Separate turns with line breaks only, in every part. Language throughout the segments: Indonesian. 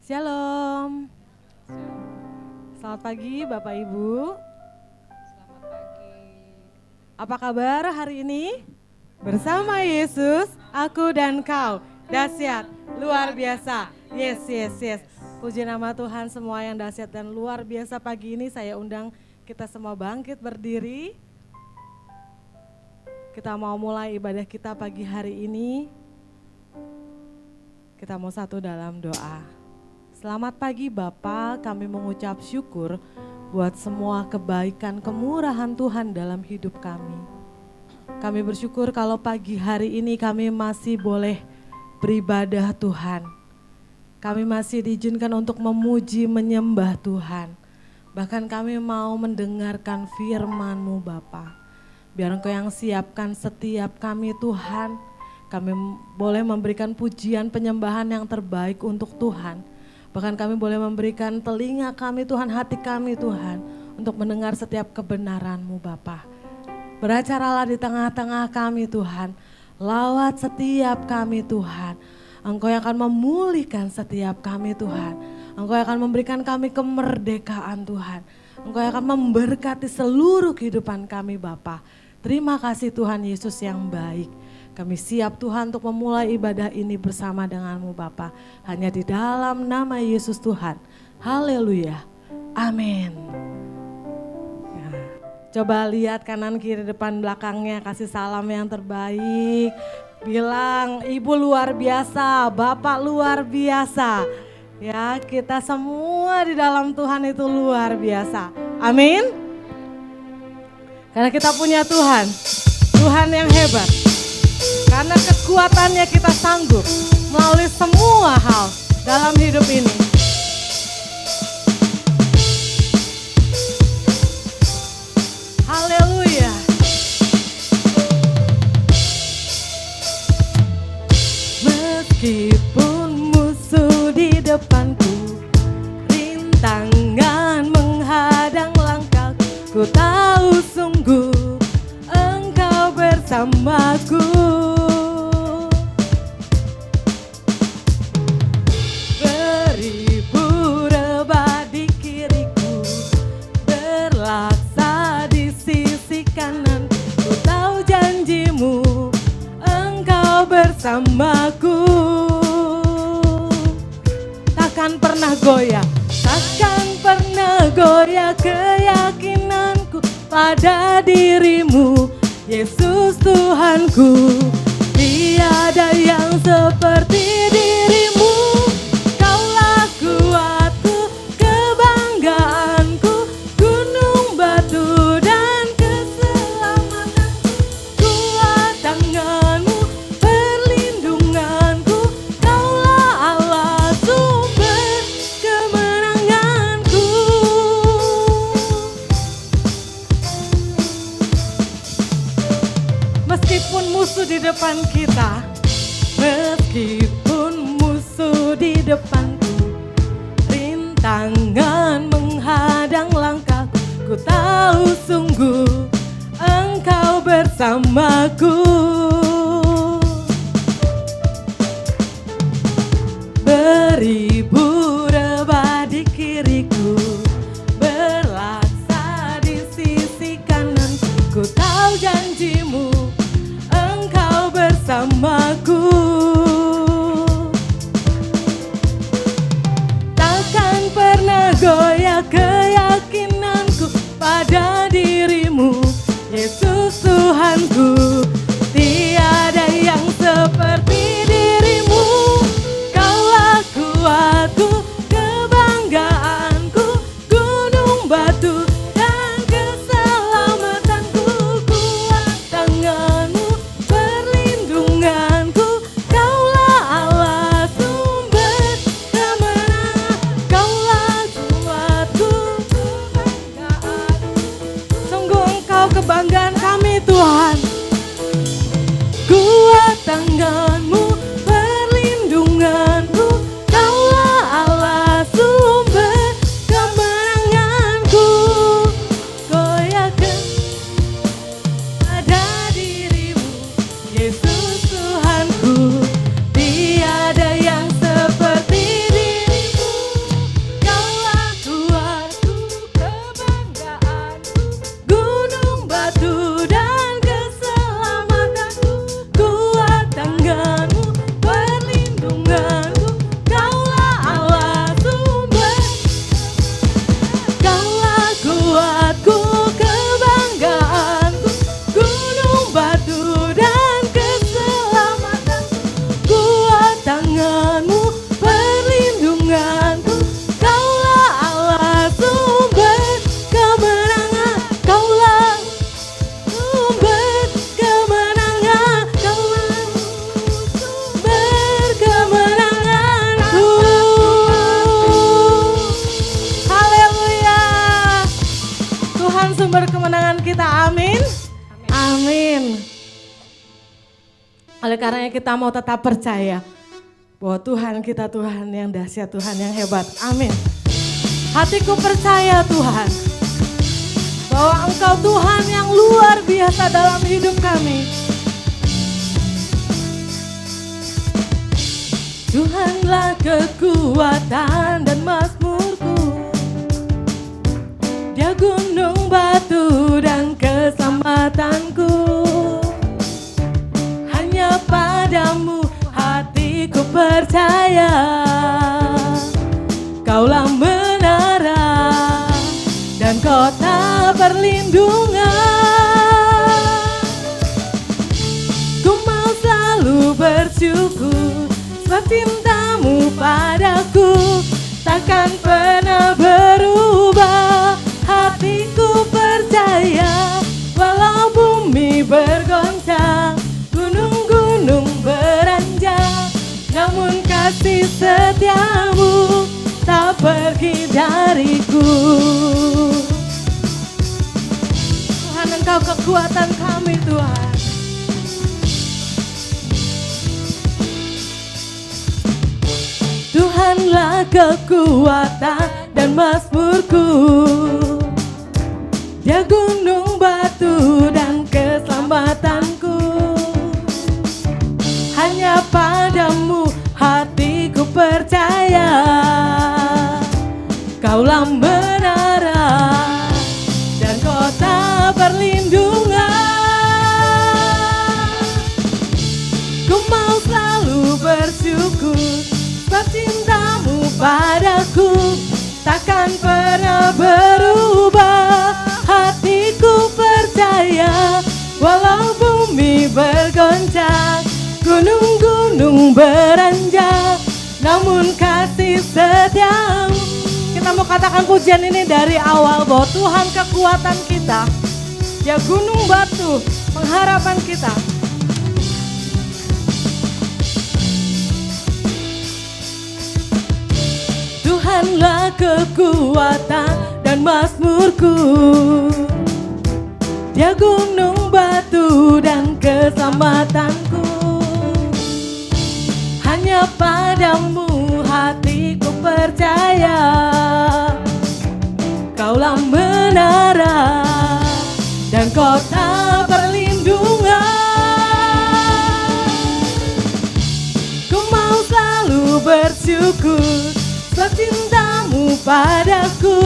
Shalom. Selamat pagi Bapak Ibu.
Selamat pagi.
Apa kabar hari ini? Bersama Yesus, aku dan kau. Dahsyat, luar biasa. Yes, yes, yes. Puji nama Tuhan, semua yang dahsyat dan luar biasa. Pagi ini saya undang kita semua bangkit berdiri. Kita mau mulai ibadah kita pagi hari ini. Kita mau satu dalam doa. Selamat pagi Bapa, kami mengucap syukur buat semua kebaikan kemurahan Tuhan dalam hidup kami. Kami bersyukur kalau pagi hari ini kami masih boleh beribadah Tuhan. Kami masih diizinkan untuk memuji menyembah Tuhan. Bahkan kami mau mendengarkan firman-Mu Bapa. Biar Engkau yang siapkan setiap kami Tuhan. Kami boleh memberikan pujian penyembahan yang terbaik untuk Tuhan. Bahkan kami boleh memberikan telinga kami Tuhan, hati kami Tuhan, untuk mendengar setiap kebenaran-Mu Bapa. Beracaralah di tengah-tengah kami Tuhan, lawat setiap kami Tuhan. Engkau yang akan memulihkan setiap kami Tuhan. Engkau yang akan memberikan kami kemerdekaan Tuhan. Engkau yang akan memberkati seluruh kehidupan kami Bapa. Terima kasih Tuhan Yesus yang baik. Kami siap Tuhan untuk memulai ibadah ini bersama dengan-Mu Bapa. Hanya di dalam nama Yesus Tuhan. Haleluya. Amin. Ya. Coba lihat kanan kiri depan belakangnya, kasih salam yang terbaik. Bilang Ibu luar biasa, Bapak luar biasa. Ya, kita semua di dalam Tuhan itu luar biasa. Amin. Karena kita punya Tuhan, Tuhan yang hebat. Karena kekuatannya kita sanggup melalui semua hal dalam hidup ini. Haleluya. Meskipun musuh di depanku, rintangan menghadang langkahku, ku tahu sungguh Engkau bersamaku. Beribu rebah di kiriku, berlaksa di sisi kanan. Ku tahu janji-Mu, Engkau bersamaku. Takkan pernah goyah, takkan pernah goyah keyakinanku pada diri-Mu, Yesus Tuhanku. Tiada yang seperti diri-Mu, Kaulah kuatku, kebanggaanku, gunung batu dan keselamatanku. Kuat tangan-Mu, perlindunganku, Kaulah Allah sumber kemenanganku. Meskipun musuh di depan kita, meskipun musuh di depanku, rintangan menghadang langkahku, ku tahu sungguh Engkau bersamaku. Beribu rebah di kiriku, berlaksa di sisi kanan. Ku tahu janji-Mu, Engkau bersamaku. Takkan pernah goyah keyakinanku pada diri-Mu, Yesus Tuhanku. Oleh karenanya kita mau tetap percaya bahwa Tuhan kita Tuhan yang dahsyat, Tuhan yang hebat. Amin. Hatiku percaya Tuhan bahwa Engkau Tuhan yang luar biasa dalam hidup kami. Tuhanlah kekuatan dan mazmurku, Dia gunung batu dan keselamatanku. Hanya padamu hatiku percaya, Kaulah menara dan kota perlindungan. Ku mau selalu bersyukur sebab cintamu padaku takkan pernah berubah. Hatiku percaya walau bumi bergoncang, gunung-gunung beranjak, namun kasih setiamu tak pergi dariku. Tuhan, Engkau kekuatan kami Tuhan. Tuhanlah kekuatan dan mazmurku, Dia gunung batu dan keselamatanku. Hanya padamu hatiku percaya, Kaulah menara dan kota perlindungan. Ku mau selalu bersyukur sebab cintamu padaku takkan pernah berubah. Hatiku percaya walau bumi bergoncang, gunung-gunung beranjak, namun kasih setiamu. Kita mau katakan pujian ini dari awal bahwa Tuhan kekuatan kita, Dia gunung batu pengharapan kita. Tuhanlah kekuatan dan mazmurku, Dia gunung batu dan keselamatanku. Hanya padamu hatiku percaya, Kaulah menara dan kota perlindungan. Ku mau selalu bersyukur sebab cintamu padaku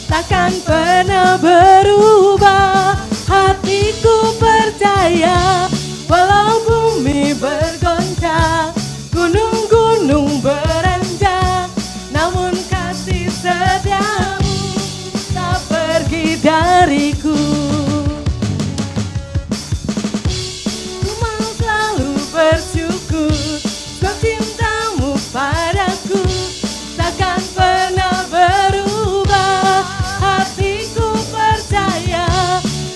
takkan pernah berubah. Hatiku percaya walau bumi bergoncang, gunung-gunung beranjak, namun kasih setiamu tak pergi dariku. Ku mau selalu bersyukur sebab cintamu padaku takkan pernah berubah. Hatiku percaya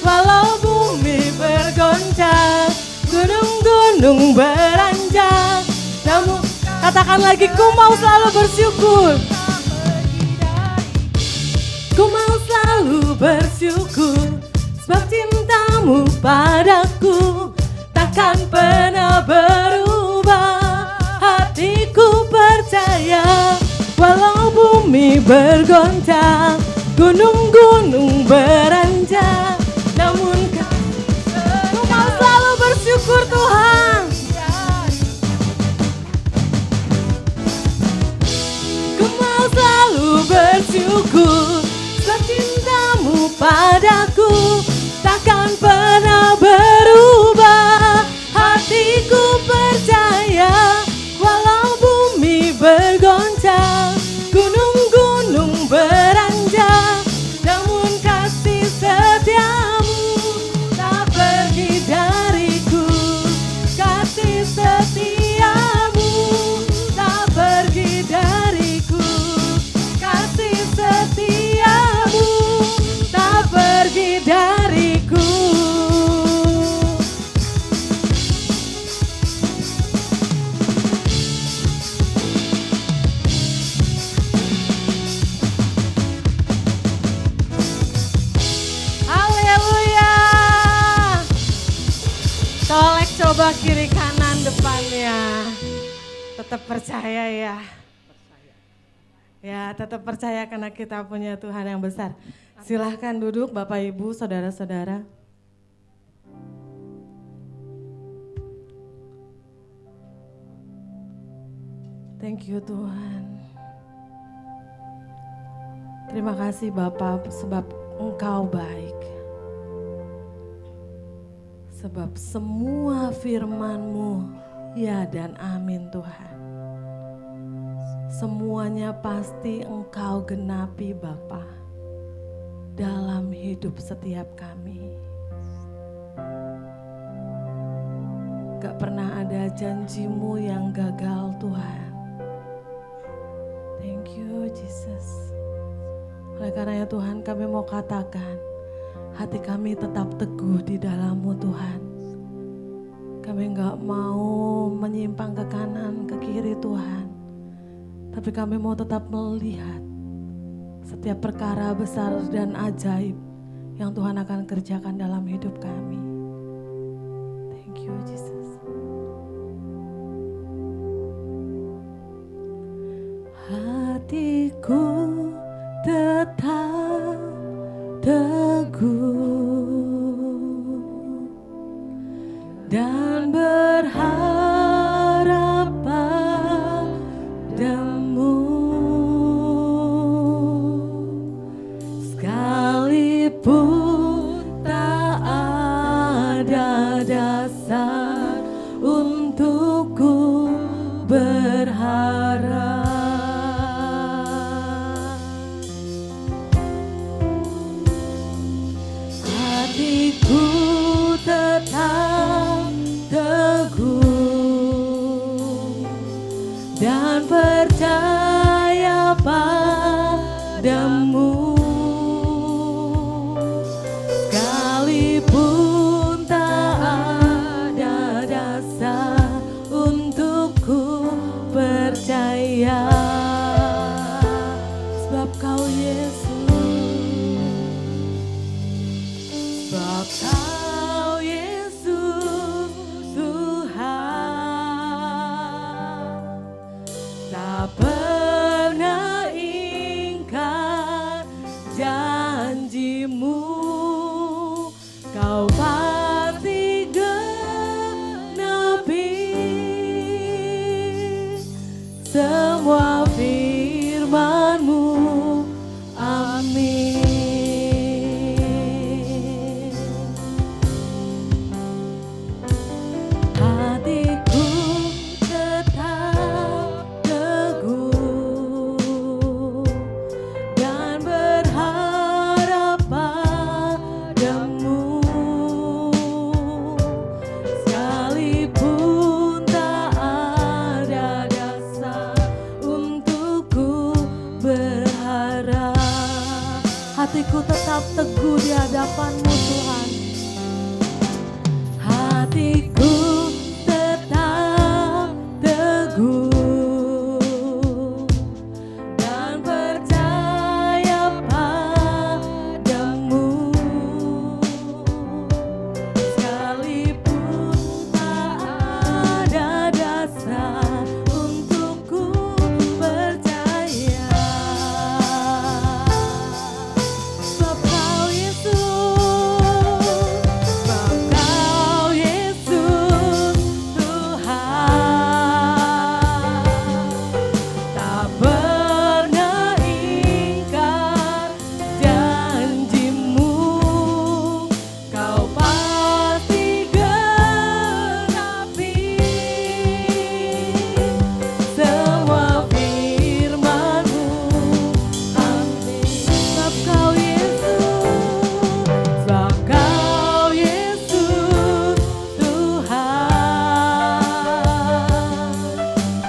walau bumi bergoncang, gunung-gunung beranjak, namun katakan lagi, ku mau selalu bersyukur. Ku mau selalu bersyukur sebab cintamu padaku takkan pernah berubah. Hatiku percaya walau bumi bergoncang, gunung-gunung beranjak, namun ku mau selalu bersyukur Tuhan. Ku mau selalu bersyukur sebab cintamu padaku takkan pernah berubah. Hatiku percaya walau bumi bergoncang, gunung-gunung beranjak, namun kasih Coba kiri kanan depannya. Tetap percaya ya. Ya, tetap percaya karena kita punya Tuhan yang besar. Silahkan duduk Bapak Ibu, saudara-saudara. Thank you Tuhan. Terima kasih Bapak sebab Engkau baik. Sebab semua firman-Mu ya dan amin Tuhan. Semuanya pasti Engkau genapi Bapa dalam hidup setiap kami. Gak pernah ada janji-Mu yang gagal Tuhan. Thank you Jesus. Oleh karenanya Tuhan kami mau katakan, hati kami tetap teguh di dalam-Mu Tuhan. Kami gak mau menyimpang ke kanan, ke kiri Tuhan. Tapi kami mau tetap melihat setiap perkara besar dan ajaib yang Tuhan akan kerjakan dalam hidup kami. Thank you Jesus. Hatiku tetap teguh dan berharap padamu, sekalipun tak ada dasar untukku berharap. Hatiku tetap teguh dan percaya padamu, sekalipun tak ada dasar untukku percaya. Sebab Kau Yesus, sebab Kau Yesus Tuhan, tak pernah ingkar janji-Mu. Kau pasti genapi semua firman-Mu. Amin. Hatiku tetap teguh dan berharap padamu, sekalipun tak ada dasar untukku berharap. Hatiku tetap teguh di hadapan-Mu Tuhan. Hatiku tetap teguh dan percaya padamu, sekalipun tak ada dasar untukku percaya. Sebab Kau Yesus, sebab Kau Yesus Tuhan, tak pernah ingkar janji-Mu. Kau pasti genapi semua firman-Mu. Amin. Sebab Kau Yesus, sebab Kau Yesus Tuhan,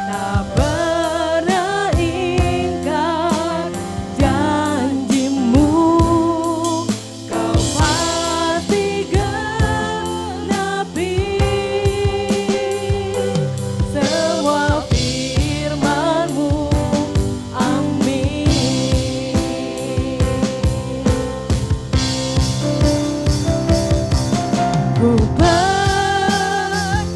tak pernah ingkar janji-Mu. Kau pasti genapi semua firman-Mu. Amin. Ku percaya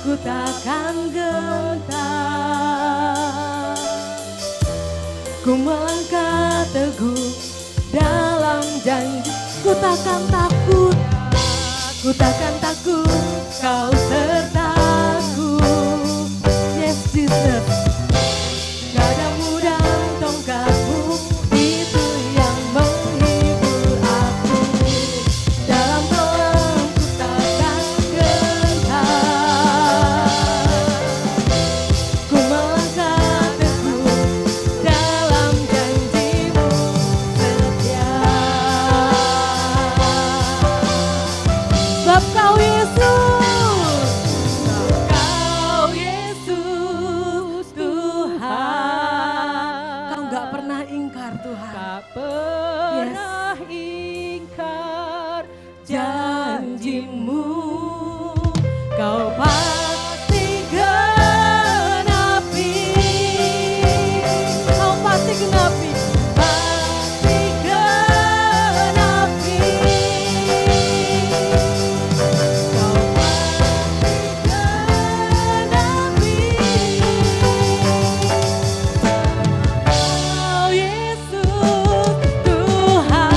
ku takkan gentar. Ku melangkah teguh dalam janji, ku takkan takut, ku takkan takut, kau sertaku. Yes Jesus, gadamu dan tongkatmu itu yang menghibur aku. Dalam kelam ku takkan gentar. Ku melangkah teguh dalam janjimu setia. Sebab kau Yesus, sebab kau Yesus Tuhan. Kau gak pernah ingkar Tuhan.
Tak pernah ingkar
Janjimu kau pasti genapi. Kau pasti genapi. Pasti genapi. Kau pasti genapi. Kau Yesus Tuhan,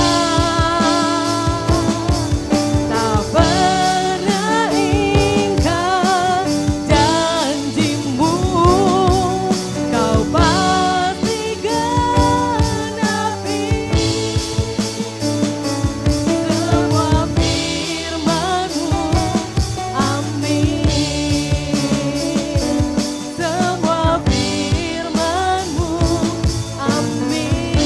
tak pernah ingkar janjimu. Kau pasti genapi semua firman-Mu. Amin. Semua firman-Mu. Amin.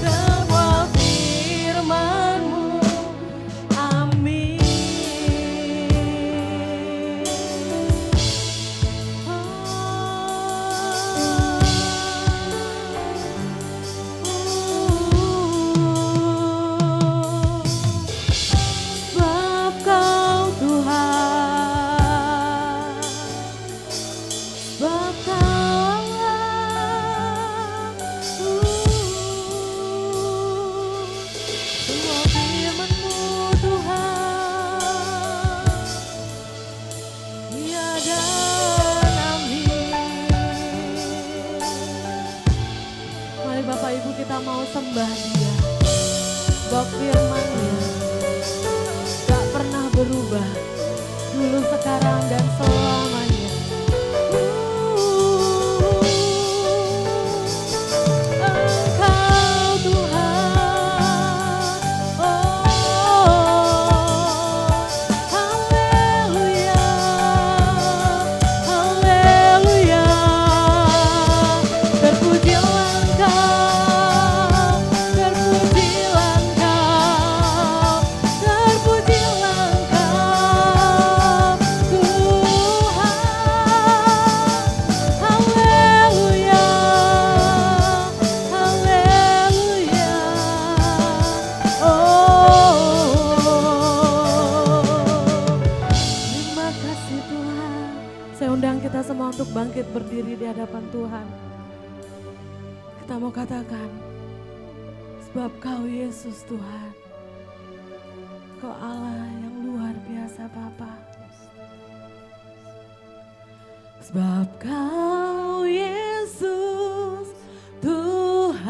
Semua firman-Mu. Amin. Sebab Kau Tuhan, sebab Kau Allah. Semua firman-Mu Tuhan, ya dan amin. Mari Bapak Ibu kita mau sembah Dia, sebab firman-Nya gak pernah berubah, dulu, sekarang, dan selamanya. Engkau Tuhan, haleluya, haleluya. Terpujilah Engkau, terpujilah Engkau, terpujilah Engkau Tuhan. Haleluya, haleluya. Terima kasih Tuhan. Saya undang kita semua untuk bangkit berdiri di hadapan Tuhan. Kita mau katakan, sebab Kau Yesus Tuhan, Kau Allah yang luar biasa Bapa. Sebab Kau Yesus Tuhan,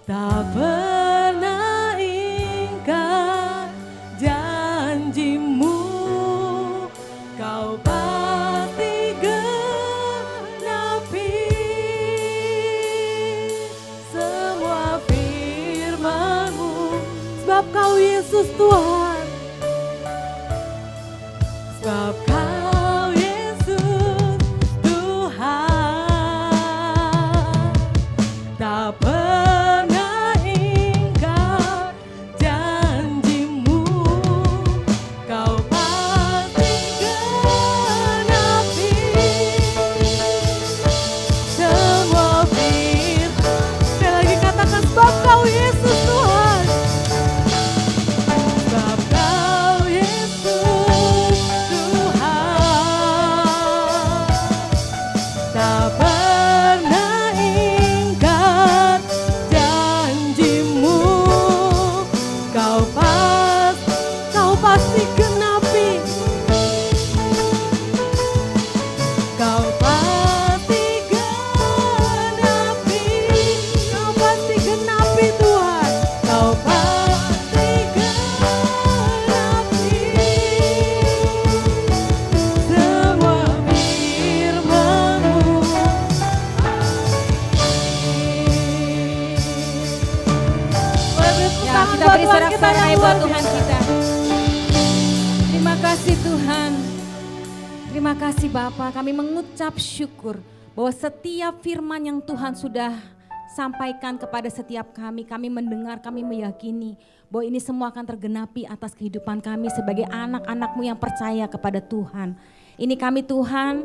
tak pernah ingkar janjimu. Kau pasti genapi semua firman-Mu. Sebab Kau Yesus Tuhan, sebab Kau Yesus Tuhan, tak pernah ingkar janjimu. Kau pasti genapi semua firman. Sekali lagi katakan, sebab Kau Yesus Tuhan, sebab
kasih Bapa, kami mengucap syukur bahwa setiap firman yang Tuhan sudah sampaikan kepada setiap kami mendengar, kami meyakini bahwa ini semua akan tergenapi atas kehidupan kami sebagai anak-anak-Mu yang percaya kepada Tuhan. Ini kami Tuhan,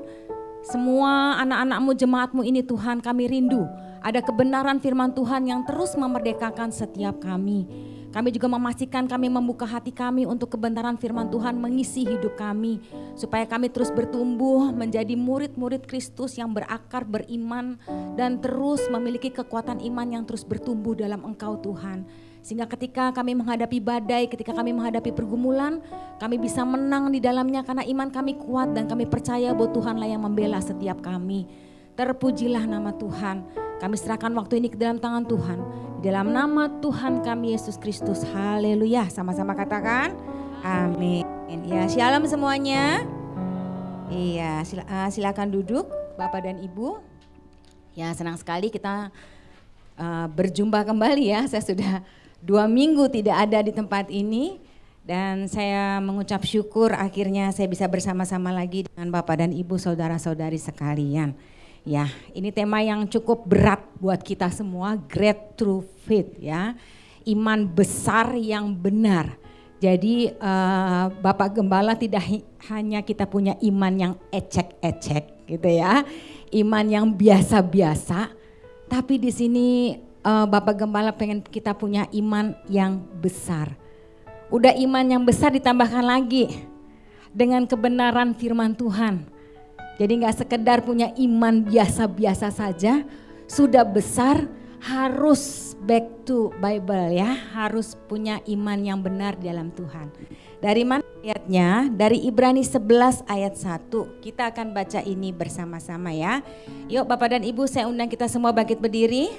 semua anak-anak-Mu, jemaat-Mu ini Tuhan, kami rindu ada kebenaran firman Tuhan yang terus memerdekakan setiap kami. Kami juga memastikan kami membuka hati kami untuk kebenaran firman Tuhan mengisi hidup kami. Supaya kami terus bertumbuh menjadi murid-murid Kristus yang berakar, beriman dan terus memiliki kekuatan iman yang terus bertumbuh dalam Engkau Tuhan. Sehingga ketika kami menghadapi badai, ketika kami menghadapi pergumulan, kami bisa menang di dalamnya karena iman kami kuat dan kami percaya bahwa Tuhanlah yang membela setiap kami. Terpujilah nama Tuhan. Kami serahkan waktu ini ke dalam tangan Tuhan. Di dalam nama Tuhan kami Yesus Kristus. Haleluya. Sama-sama katakan amin. Ya, shalom semuanya. Iya, silakan duduk Bapak dan Ibu. Ya, senang sekali kita berjumpa kembali ya. Saya sudah 2 minggu tidak ada di tempat ini. Dan saya mengucap syukur akhirnya saya bisa bersama-sama lagi dengan Bapak dan Ibu, saudara-saudari sekalian. Ya, ini tema yang cukup berat buat kita semua, great true faith ya. Iman besar yang benar. Jadi Bapak Gembala tidak hanya kita punya iman yang ecek-ecek gitu ya. Iman yang biasa-biasa, tapi di sini Bapak Gembala pengen kita punya iman yang besar. Udah iman yang besar ditambahkan lagi dengan kebenaran firman Tuhan. Jadi gak sekedar punya iman biasa-biasa saja, sudah besar harus back to Bible ya, harus punya iman yang benar dalam Tuhan. Dari mana ayatnya? Dari Ibrani 11 ayat 1, kita akan baca ini bersama-sama ya. Yuk Bapak dan Ibu, saya undang kita semua bangkit berdiri.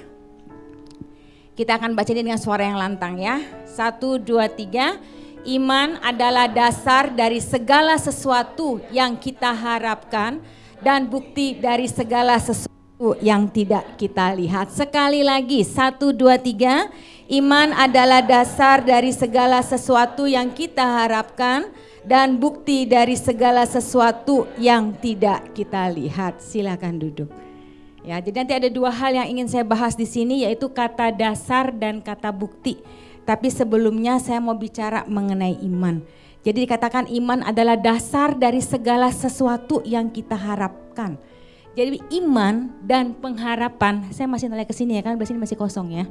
Kita akan baca ini dengan suara yang lantang ya. 1, 2, 3. Iman adalah dasar dari segala sesuatu yang kita harapkan dan bukti dari segala sesuatu yang tidak kita lihat. Sekali lagi, 1, 2, 3. Iman adalah dasar dari segala sesuatu yang kita harapkan dan bukti dari segala sesuatu yang tidak kita lihat. Silakan duduk. Ya, jadi nanti ada 2 hal yang ingin saya bahas di sini, yaitu kata dasar dan kata bukti. Tapi sebelumnya saya mau bicara mengenai iman. Jadi dikatakan iman adalah dasar dari segala sesuatu yang kita harapkan. Jadi iman dan pengharapan, saya masih noleh ke sini ya, kan sini masih kosong ya.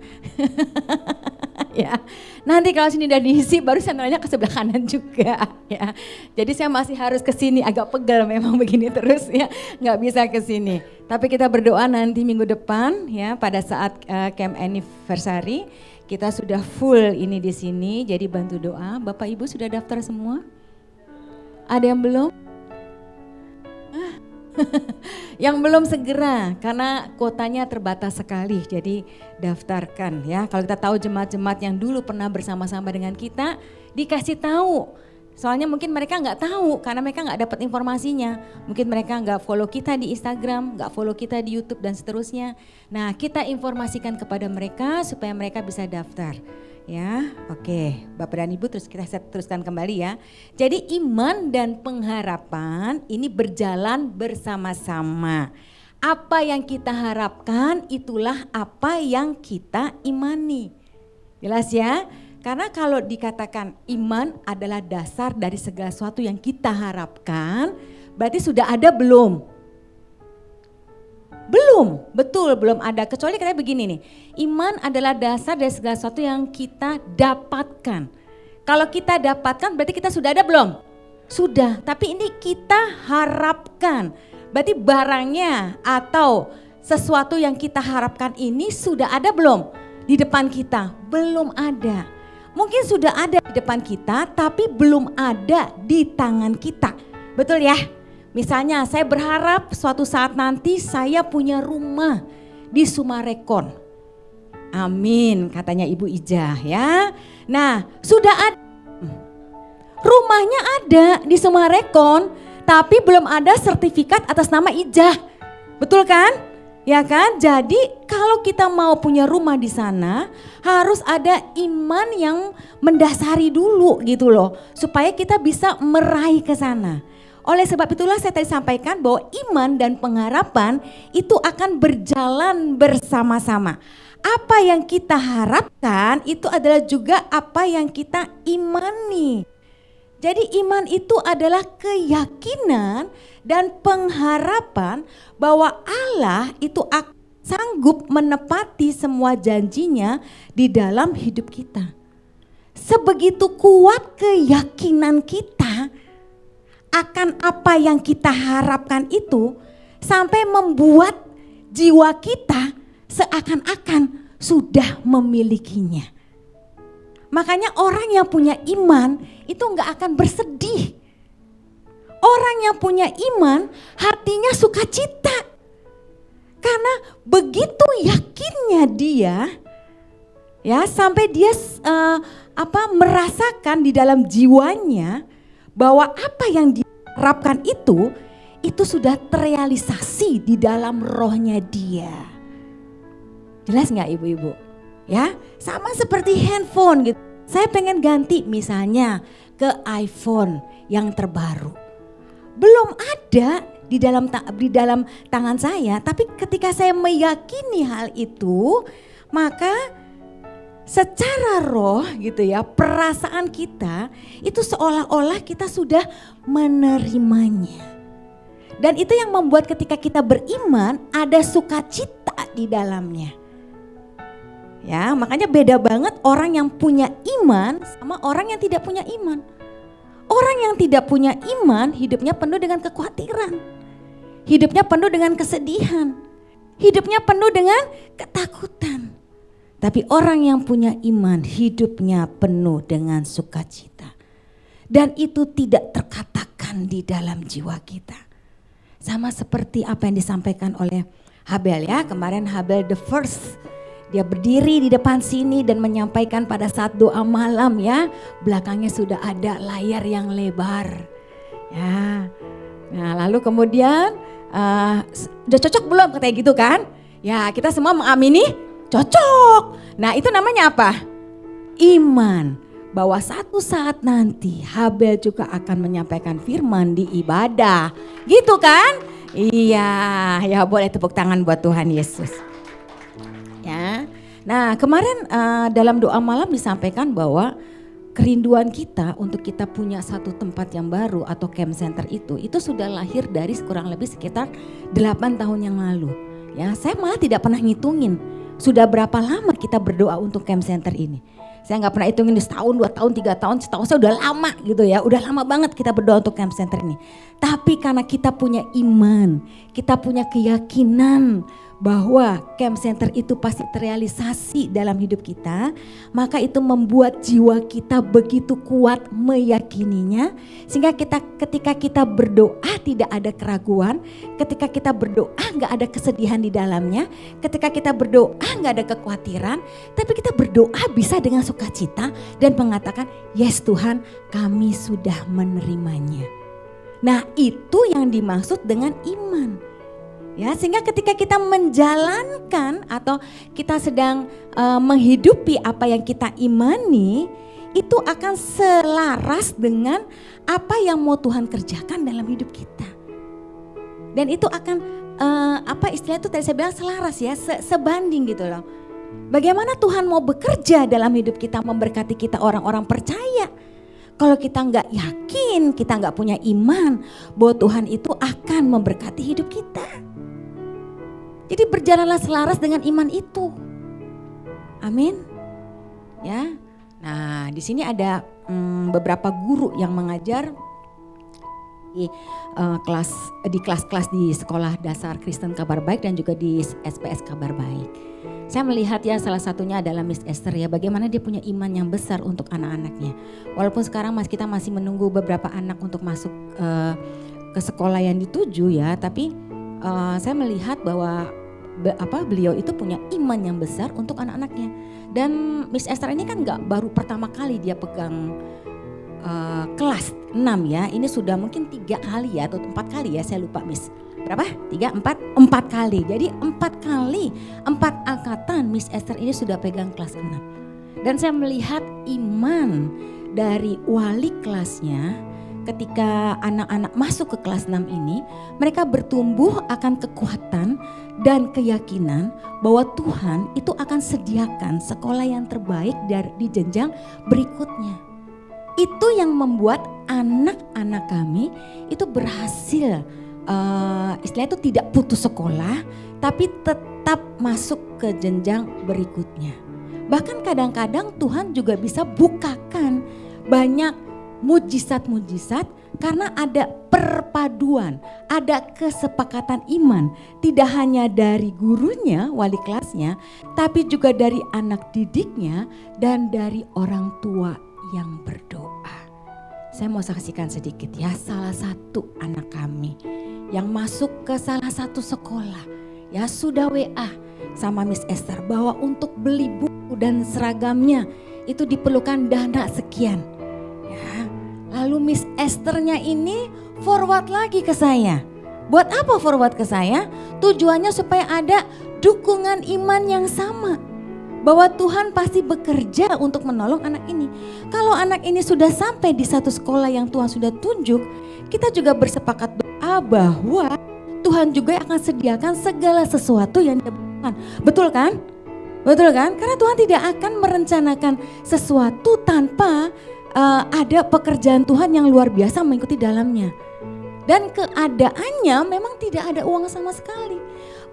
Ya. Nanti kalau sini udah diisi baru saya nolehnya ke sebelah kanan juga ya. Jadi saya masih harus ke sini, agak pegel memang begini terus ya, nggak bisa ke sini. Tapi kita berdoa nanti minggu depan ya, pada saat camp anniversary. Kita sudah full ini di sini, jadi bantu doa. Bapak Ibu sudah daftar semua? Ada yang belum? Yang belum segera, karena kuotanya terbatas sekali, jadi daftarkan ya. Kalau kita tahu jemaat-jemaat yang dulu pernah bersama-sama dengan kita, dikasih tahu. Soalnya mungkin mereka nggak tahu karena mereka nggak dapat informasinya. Mungkin mereka nggak follow kita di Instagram, nggak follow kita di YouTube dan seterusnya. Nah, kita informasikan kepada mereka supaya mereka bisa daftar. Ya, oke, Bapak dan Ibu terus kita teruskan kembali ya. Jadi iman dan pengharapan ini berjalan bersama-sama. Apa yang kita harapkan itulah apa yang kita imani. Jelas ya? Karena kalau dikatakan iman adalah dasar dari segala sesuatu yang kita harapkan, berarti sudah ada belum? Belum, betul belum ada. Kecuali kayak begini nih, iman adalah dasar dari segala sesuatu yang kita dapatkan. Kalau kita dapatkan berarti kita sudah ada belum? Sudah, tapi ini kita harapkan. Berarti barangnya atau sesuatu yang kita harapkan ini sudah ada belum? Di depan kita? Belum ada. Mungkin sudah ada di depan kita tapi belum ada di tangan kita. Betul ya? Misalnya saya berharap suatu saat nanti saya punya rumah di Sumarekon. Amin katanya Ibu Ijah ya. Nah sudah ada. Rumahnya ada di Sumarekon tapi belum ada sertifikat atas nama Ijah. Betul kan? Ya kan, jadi kalau kita mau punya rumah di sana harus ada iman yang mendasari dulu gitu loh, supaya kita bisa meraih ke sana. Oleh sebab itulah saya tadi sampaikan bahwa iman dan pengharapan itu akan berjalan bersama-sama. Apa yang kita harapkan itu adalah juga apa yang kita imani. Jadi iman itu adalah keyakinan dan pengharapan bahwa Allah itu akan sanggup menepati semua janjinya di dalam hidup kita. Sebegitu kuat keyakinan kita akan apa yang kita harapkan itu sampai membuat jiwa kita seakan-akan sudah memilikinya. Makanya orang yang punya iman itu enggak akan bersedih. Orang yang punya iman hatinya sukacita. Karena begitu yakinnya dia ya sampai dia merasakan di dalam jiwanya bahwa apa yang diharapkan itu sudah terrealisasi di dalam rohnya dia. Jelas nggak ibu-ibu? Ya, sama seperti handphone gitu. Saya pengen ganti misalnya ke iPhone yang terbaru. Belum ada di dalam tangan saya, tapi ketika saya meyakini hal itu, maka secara roh gitu ya, perasaan kita itu seolah-olah kita sudah menerimanya. Dan itu yang membuat ketika kita beriman ada sukacita di dalamnya. Ya, makanya beda banget orang yang punya iman sama orang yang tidak punya iman. Orang yang tidak punya iman hidupnya penuh dengan kekhawatiran. Hidupnya penuh dengan kesedihan. Hidupnya penuh dengan ketakutan. Tapi orang yang punya iman hidupnya penuh dengan sukacita. Dan itu tidak terkatakan di dalam jiwa kita. Sama seperti apa yang disampaikan oleh Habel ya. Kemarin Habel the first. Dia berdiri di depan sini dan menyampaikan pada saat doa malam ya. Belakangnya sudah ada layar yang lebar. Ya. Nah lalu kemudian udah cocok belum katanya gitu kan? Ya kita semua mengamini cocok. Nah itu namanya apa? Iman. Bahwa satu saat nanti Habel juga akan menyampaikan firman di ibadah. Gitu kan? Iya, ya boleh tepuk tangan buat Tuhan Yesus. Ya. Nah kemarin dalam doa malam disampaikan bahwa kerinduan kita untuk kita punya satu tempat yang baru atau camp center itu sudah lahir dari kurang lebih sekitar 8 tahun yang lalu. Ya, saya malah tidak pernah ngitungin sudah berapa lama kita berdoa untuk camp center ini. Saya nggak pernah hitungin setahun, 2 tahun, 3 tahun, setahun saya udah lama gitu ya. Udah lama banget kita berdoa untuk camp center ini. Tapi karena kita punya iman, kita punya keyakinan bahwa camp center itu pasti terrealisasi dalam hidup kita, maka itu membuat jiwa kita begitu kuat meyakininya, sehingga ketika kita berdoa tidak ada keraguan, ketika kita berdoa nggak ada kesedihan di dalamnya, ketika kita berdoa nggak ada kekhawatiran, tapi kita berdoa bisa dengan sukacita dan mengatakan, yes Tuhan kami sudah menerimanya. Nah itu yang dimaksud dengan iman. Ya, sehingga ketika kita menjalankan atau kita sedang menghidupi apa yang kita imani, itu akan selaras dengan apa yang mau Tuhan kerjakan dalam hidup kita. Dan itu akan istilah itu tadi saya bilang selaras ya, sebanding gitu loh. Bagaimana Tuhan mau bekerja dalam hidup kita, memberkati kita orang-orang percaya. Kalau kita nggak yakin, kita nggak punya iman bahwa Tuhan itu akan memberkati hidup kita. Jadi berjalanlah selaras dengan iman itu. Amin. Ya. Nah, di sini ada beberapa guru yang mengajar di kelas-kelas di Sekolah Dasar Kristen Kabar Baik dan juga di SPS Kabar Baik. Saya melihat ya salah satunya adalah Miss Esther ya, bagaimana dia punya iman yang besar untuk anak-anaknya. Walaupun sekarang kita masih menunggu beberapa anak untuk masuk ke sekolah yang dituju ya, tapi saya melihat bahwa beliau itu punya iman yang besar untuk anak-anaknya. Dan Miss Esther ini kan gak baru pertama kali dia pegang kelas 6 ya. Ini sudah mungkin 3 kali ya atau 4 kali ya, saya lupa Miss. Berapa? 3, 4? 4 kali. Jadi 4 kali, 4 angkatan Miss Esther ini sudah pegang kelas 6. Dan saya melihat iman dari wali kelasnya ketika anak-anak masuk ke kelas 6 ini, mereka bertumbuh akan kekuatan dan keyakinan bahwa Tuhan itu akan sediakan sekolah yang terbaik di jenjang berikutnya. Itu yang membuat anak-anak kami itu berhasil, istilahnya itu tidak putus sekolah, tapi tetap masuk ke jenjang berikutnya. Bahkan kadang-kadang Tuhan juga bisa bukakan banyak mujizat-mujizat karena ada perpaduan, ada kesepakatan iman. Tidak hanya dari gurunya, wali kelasnya, tapi juga dari anak didiknya dan dari orang tua yang berdoa. Saya mau saksikan sedikit ya, salah satu anak kami yang masuk ke salah satu sekolah, ya sudah WA sama Miss Esther bahwa untuk beli buku dan seragamnya itu diperlukan dana sekian. Ya, lalu Miss Esthernya ini forward lagi ke saya. Buat apa forward ke saya? Tujuannya supaya ada dukungan iman yang sama. Bahwa Tuhan pasti bekerja untuk menolong anak ini. Kalau anak ini sudah sampai di satu sekolah yang Tuhan sudah tunjuk, kita juga bersepakat doa bahwa Tuhan juga akan sediakan segala sesuatu yang dia butuhkan. Betul kan? Betul kan? Karena Tuhan tidak akan merencanakan sesuatu tanpa ada pekerjaan Tuhan yang luar biasa mengikuti dalamnya. Dan keadaannya memang tidak ada uang sama sekali.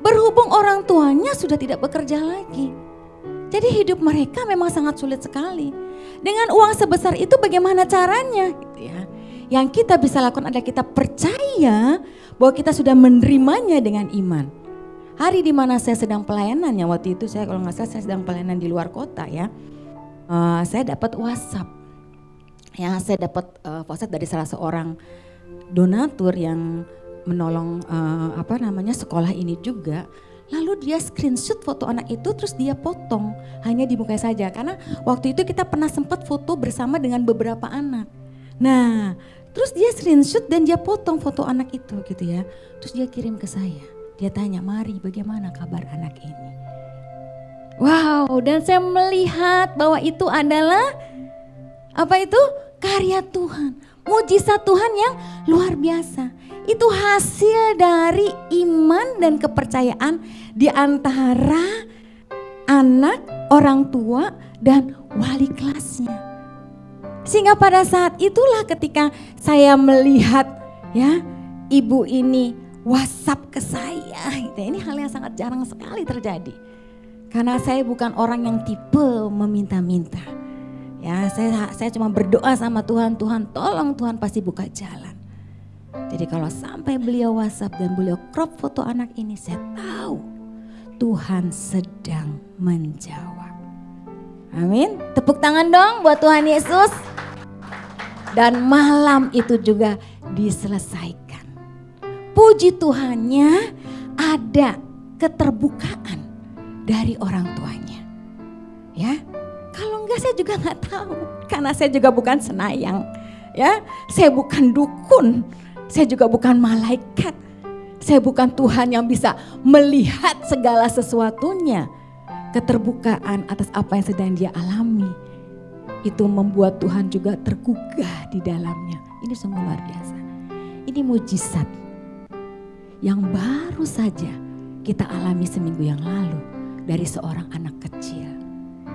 Berhubung orang tuanya sudah tidak bekerja lagi. Jadi hidup mereka memang sangat sulit sekali. Dengan uang sebesar itu bagaimana caranya? Gitu ya. Yang kita bisa lakukan adalah kita percaya bahwa kita sudah menerimanya dengan iman. Hari di mana saya sedang pelayanan ya, waktu itu saya kalau nggak salah saya sedang pelayanan di luar kota ya. Saya dapat WhatsApp. Ya, saya dapat WhatsApp dari salah seorang donatur yang menolong sekolah ini juga. Lalu dia screenshot foto anak itu terus dia potong hanya di muka saja karena waktu itu kita pernah sempat foto bersama dengan beberapa anak. Nah, terus dia screenshot dan dia potong foto anak itu gitu ya. Terus dia kirim ke saya. Dia tanya, "Mari, bagaimana kabar anak ini?" Wow, dan saya melihat bahwa itu adalah apa itu? Karya Tuhan, mujizat Tuhan yang luar biasa. Itu hasil dari iman dan kepercayaan di antara anak, orang tua, dan wali kelasnya. Sehingga pada saat itulah ketika saya melihat ya ibu ini WhatsApp ke saya. Ini hal yang sangat jarang sekali terjadi. Karena saya bukan orang yang tipe meminta-minta. Ya, saya cuma berdoa sama Tuhan, Tuhan tolong, Tuhan pasti buka jalan. Jadi kalau sampai beliau WhatsApp dan beliau crop foto anak ini, saya tahu Tuhan sedang menjawab. Amin. Tepuk tangan dong buat Tuhan Yesus. Dan malam itu juga diselesaikan. Puji Tuhannya ada keterbukaan dari orang tuanya. Ya. Kalau enggak saya juga enggak tahu, karena saya juga bukan senayang, ya, saya bukan dukun, saya juga bukan malaikat, saya bukan Tuhan yang bisa melihat segala sesuatunya. Keterbukaan atas apa yang sedang dia alami, itu membuat Tuhan juga tergugah di dalamnya. Ini sungguh luar biasa, ini mujizat yang baru saja kita alami seminggu yang lalu dari seorang anak kecil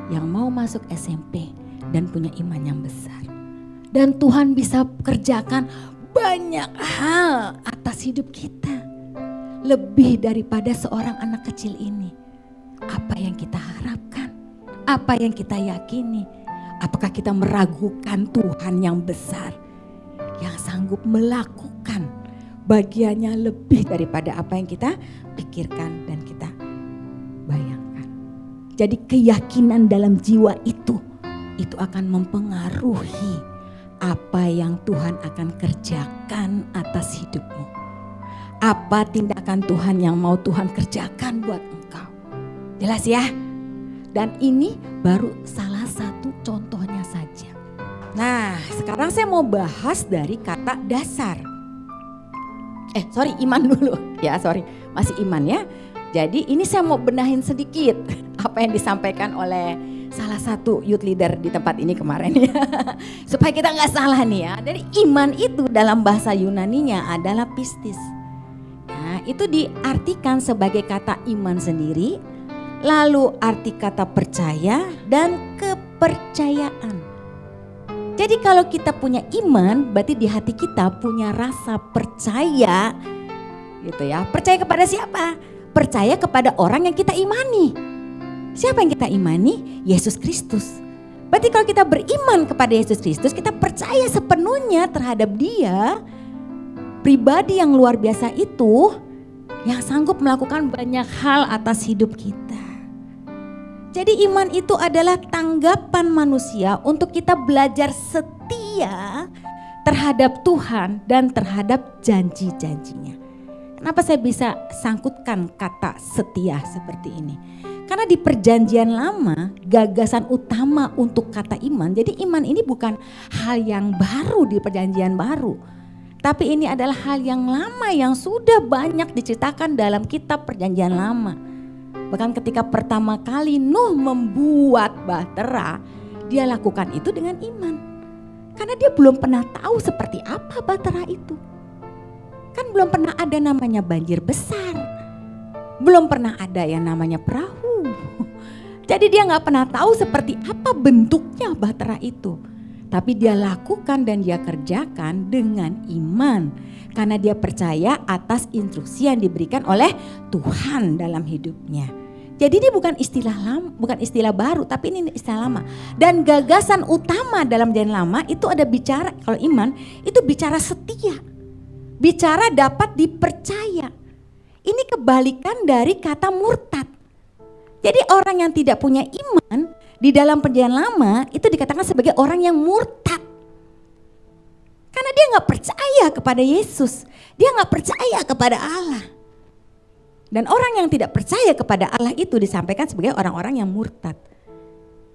yang mau masuk SMP dan punya iman yang besar. Dan Tuhan bisa kerjakan banyak hal atas hidup kita. Lebih daripada seorang anak kecil ini. Apa yang kita harapkan? Apa yang kita yakini? Apakah kita meragukan Tuhan yang besar? Yang sanggup melakukan bagiannya lebih daripada apa yang kita pikirkan dan kita bayangkan. Jadi keyakinan dalam jiwa itu akan mempengaruhi apa yang Tuhan akan kerjakan atas hidupmu. Apa tindakan Tuhan yang mau Tuhan kerjakan buat engkau. Jelas ya? Dan ini baru salah satu contohnya saja. Nah, sekarang saya mau bahas dari kata dasar. Iman dulu. Ya, masih iman ya. Jadi ini saya mau benahin sedikit apa yang disampaikan oleh salah satu youth leader di tempat ini kemarin ya. Supaya kita nggak salah nih ya. Dari iman itu dalam bahasa Yunaninya adalah pistis. Nah, itu diartikan sebagai kata iman sendiri, lalu arti kata percaya dan kepercayaan. Jadi kalau kita punya iman, berarti di hati kita punya rasa percaya, gitu ya. Percaya kepada siapa? Percaya kepada orang yang kita imani. Siapa yang kita imani? Yesus Kristus. Berarti kalau kita beriman kepada Yesus Kristus, kita percaya sepenuhnya terhadap Dia, pribadi yang luar biasa itu, yang sanggup melakukan banyak hal atas hidup kita. Jadi iman itu adalah tanggapan manusia untuk kita belajar setia terhadap Tuhan dan terhadap janji-janjinya. Kenapa saya bisa sangkutkan kata setia seperti ini? Karena di perjanjian lama gagasan utama untuk kata iman, jadi iman ini bukan hal yang baru di perjanjian baru. Tapi ini adalah hal yang lama yang sudah banyak diceritakan dalam kitab perjanjian lama. Bahkan ketika pertama kali Nuh membuat bahtera, dia lakukan itu dengan iman. Karena dia belum pernah tahu seperti apa bahtera itu. Kan belum pernah ada namanya banjir besar. Belum pernah ada yang namanya perahu. Jadi dia gak pernah tahu seperti apa bentuknya bahtera itu. Tapi dia lakukan dan dia kerjakan dengan iman. Karena dia percaya atas instruksi yang diberikan oleh Tuhan dalam hidupnya. Jadi ini bukan istilah lama, bukan istilah baru, tapi ini istilah lama. Dan gagasan utama dalam perjanjian lama itu ada bicara, kalau iman itu bicara setia. Bicara dapat dipercaya. Ini kebalikan dari kata murtad. Jadi orang yang tidak punya iman di dalam perjanjian lama itu dikatakan sebagai orang yang murtad. Karena dia gak percaya kepada Yesus. Dia gak percaya kepada Allah. Dan orang yang tidak percaya kepada Allah itu disampaikan sebagai orang-orang yang murtad.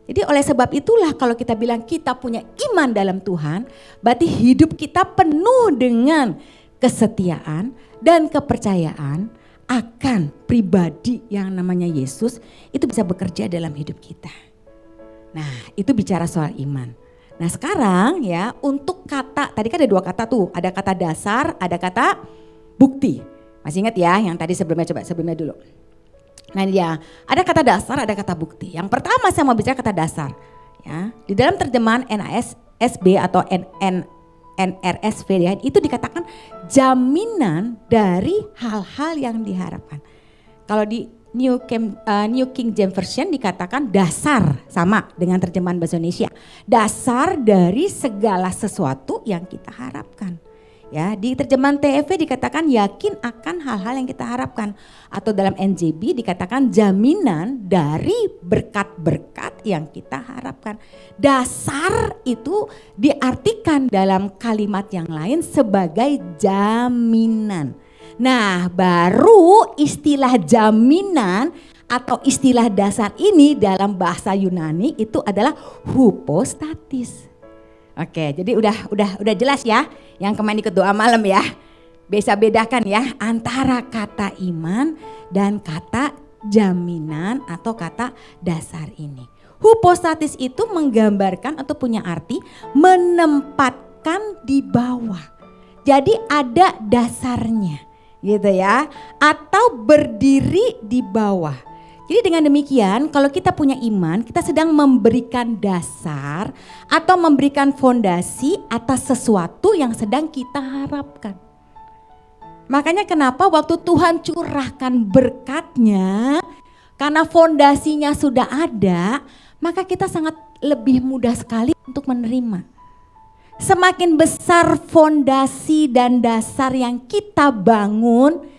Jadi oleh sebab itulah kalau kita bilang kita punya iman dalam Tuhan, berarti hidup kita penuh dengan kesetiaan dan kepercayaan akan pribadi yang namanya Yesus itu bisa bekerja dalam hidup kita. Nah itu bicara soal iman. Nah sekarang ya untuk kata, tadi kan ada dua kata tuh, ada kata dasar, ada kata bukti. Masih ingat ya yang tadi sebelumnya dulu. Nah dia ada kata dasar, ada kata bukti. Yang pertama saya mau bicara kata dasar. Ya, di dalam terjemahan NASB atau NRSV ya, itu dikatakan jaminan dari hal-hal yang diharapkan. Kalau di New King James Version dikatakan dasar, sama dengan terjemahan bahasa Indonesia. Dasar dari segala sesuatu yang kita harapkan. Ya, di terjemahan TEV dikatakan yakin akan hal-hal yang kita harapkan. Atau dalam NJB dikatakan jaminan dari berkat-berkat yang kita harapkan. Dasar itu diartikan dalam kalimat yang lain sebagai jaminan. Nah, baru istilah jaminan atau istilah dasar ini dalam bahasa Yunani itu adalah hypostatis. Oke, jadi udah jelas ya yang kemarin ikut doa malam ya. Bisa bedakan ya antara kata iman dan kata jaminan atau kata dasar ini. Hypostatis itu menggambarkan atau punya arti menempatkan di bawah. Jadi ada dasarnya gitu ya, atau berdiri di bawah. Jadi dengan demikian kalau kita punya iman, kita sedang memberikan dasar atau memberikan fondasi atas sesuatu yang sedang kita harapkan. Makanya kenapa waktu Tuhan curahkan berkatnya, karena fondasinya sudah ada, maka kita sangat lebih mudah sekali untuk menerima. Semakin besar fondasi dan dasar yang kita bangun,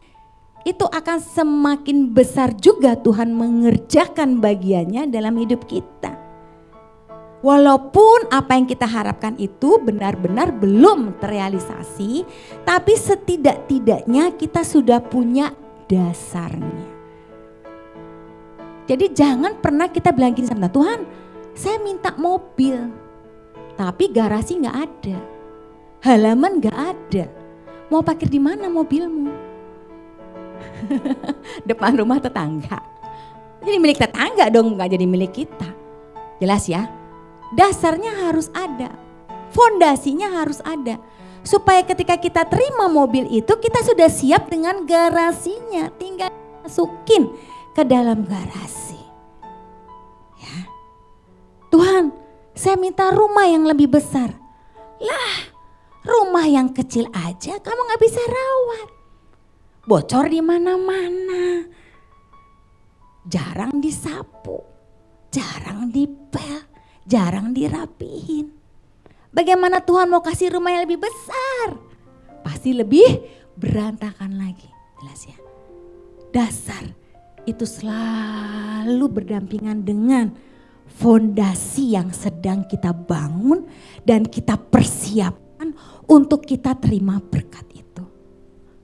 itu akan semakin besar juga Tuhan mengerjakan bagiannya dalam hidup kita. Walaupun apa yang kita harapkan itu benar-benar belum terrealisasi, tapi setidak-tidaknya kita sudah punya dasarnya. Jadi jangan pernah kita bilang gini sama Tuhan, saya minta mobil, tapi garasi gak ada, halaman gak ada, mau parkir di mana mobilmu? Depan rumah tetangga. Jadi milik tetangga dong, gak jadi milik kita. Jelas ya? Dasarnya harus ada, fondasinya harus ada. Supaya ketika kita terima mobil itu kita sudah siap dengan garasinya, tinggal masukin ke dalam garasi. Ya. Tuhan, saya minta rumah yang lebih besar. Lah, rumah yang kecil aja kamu gak bisa rawat. Bocor di mana-mana. Jarang disapu, jarang dipel, jarang dirapihin. Bagaimana Tuhan mau kasih rumah yang lebih besar? Pasti lebih berantakan lagi. Jelas ya. Dasar itu selalu berdampingan dengan fondasi yang sedang kita bangun dan kita persiapkan untuk kita terima berkat itu.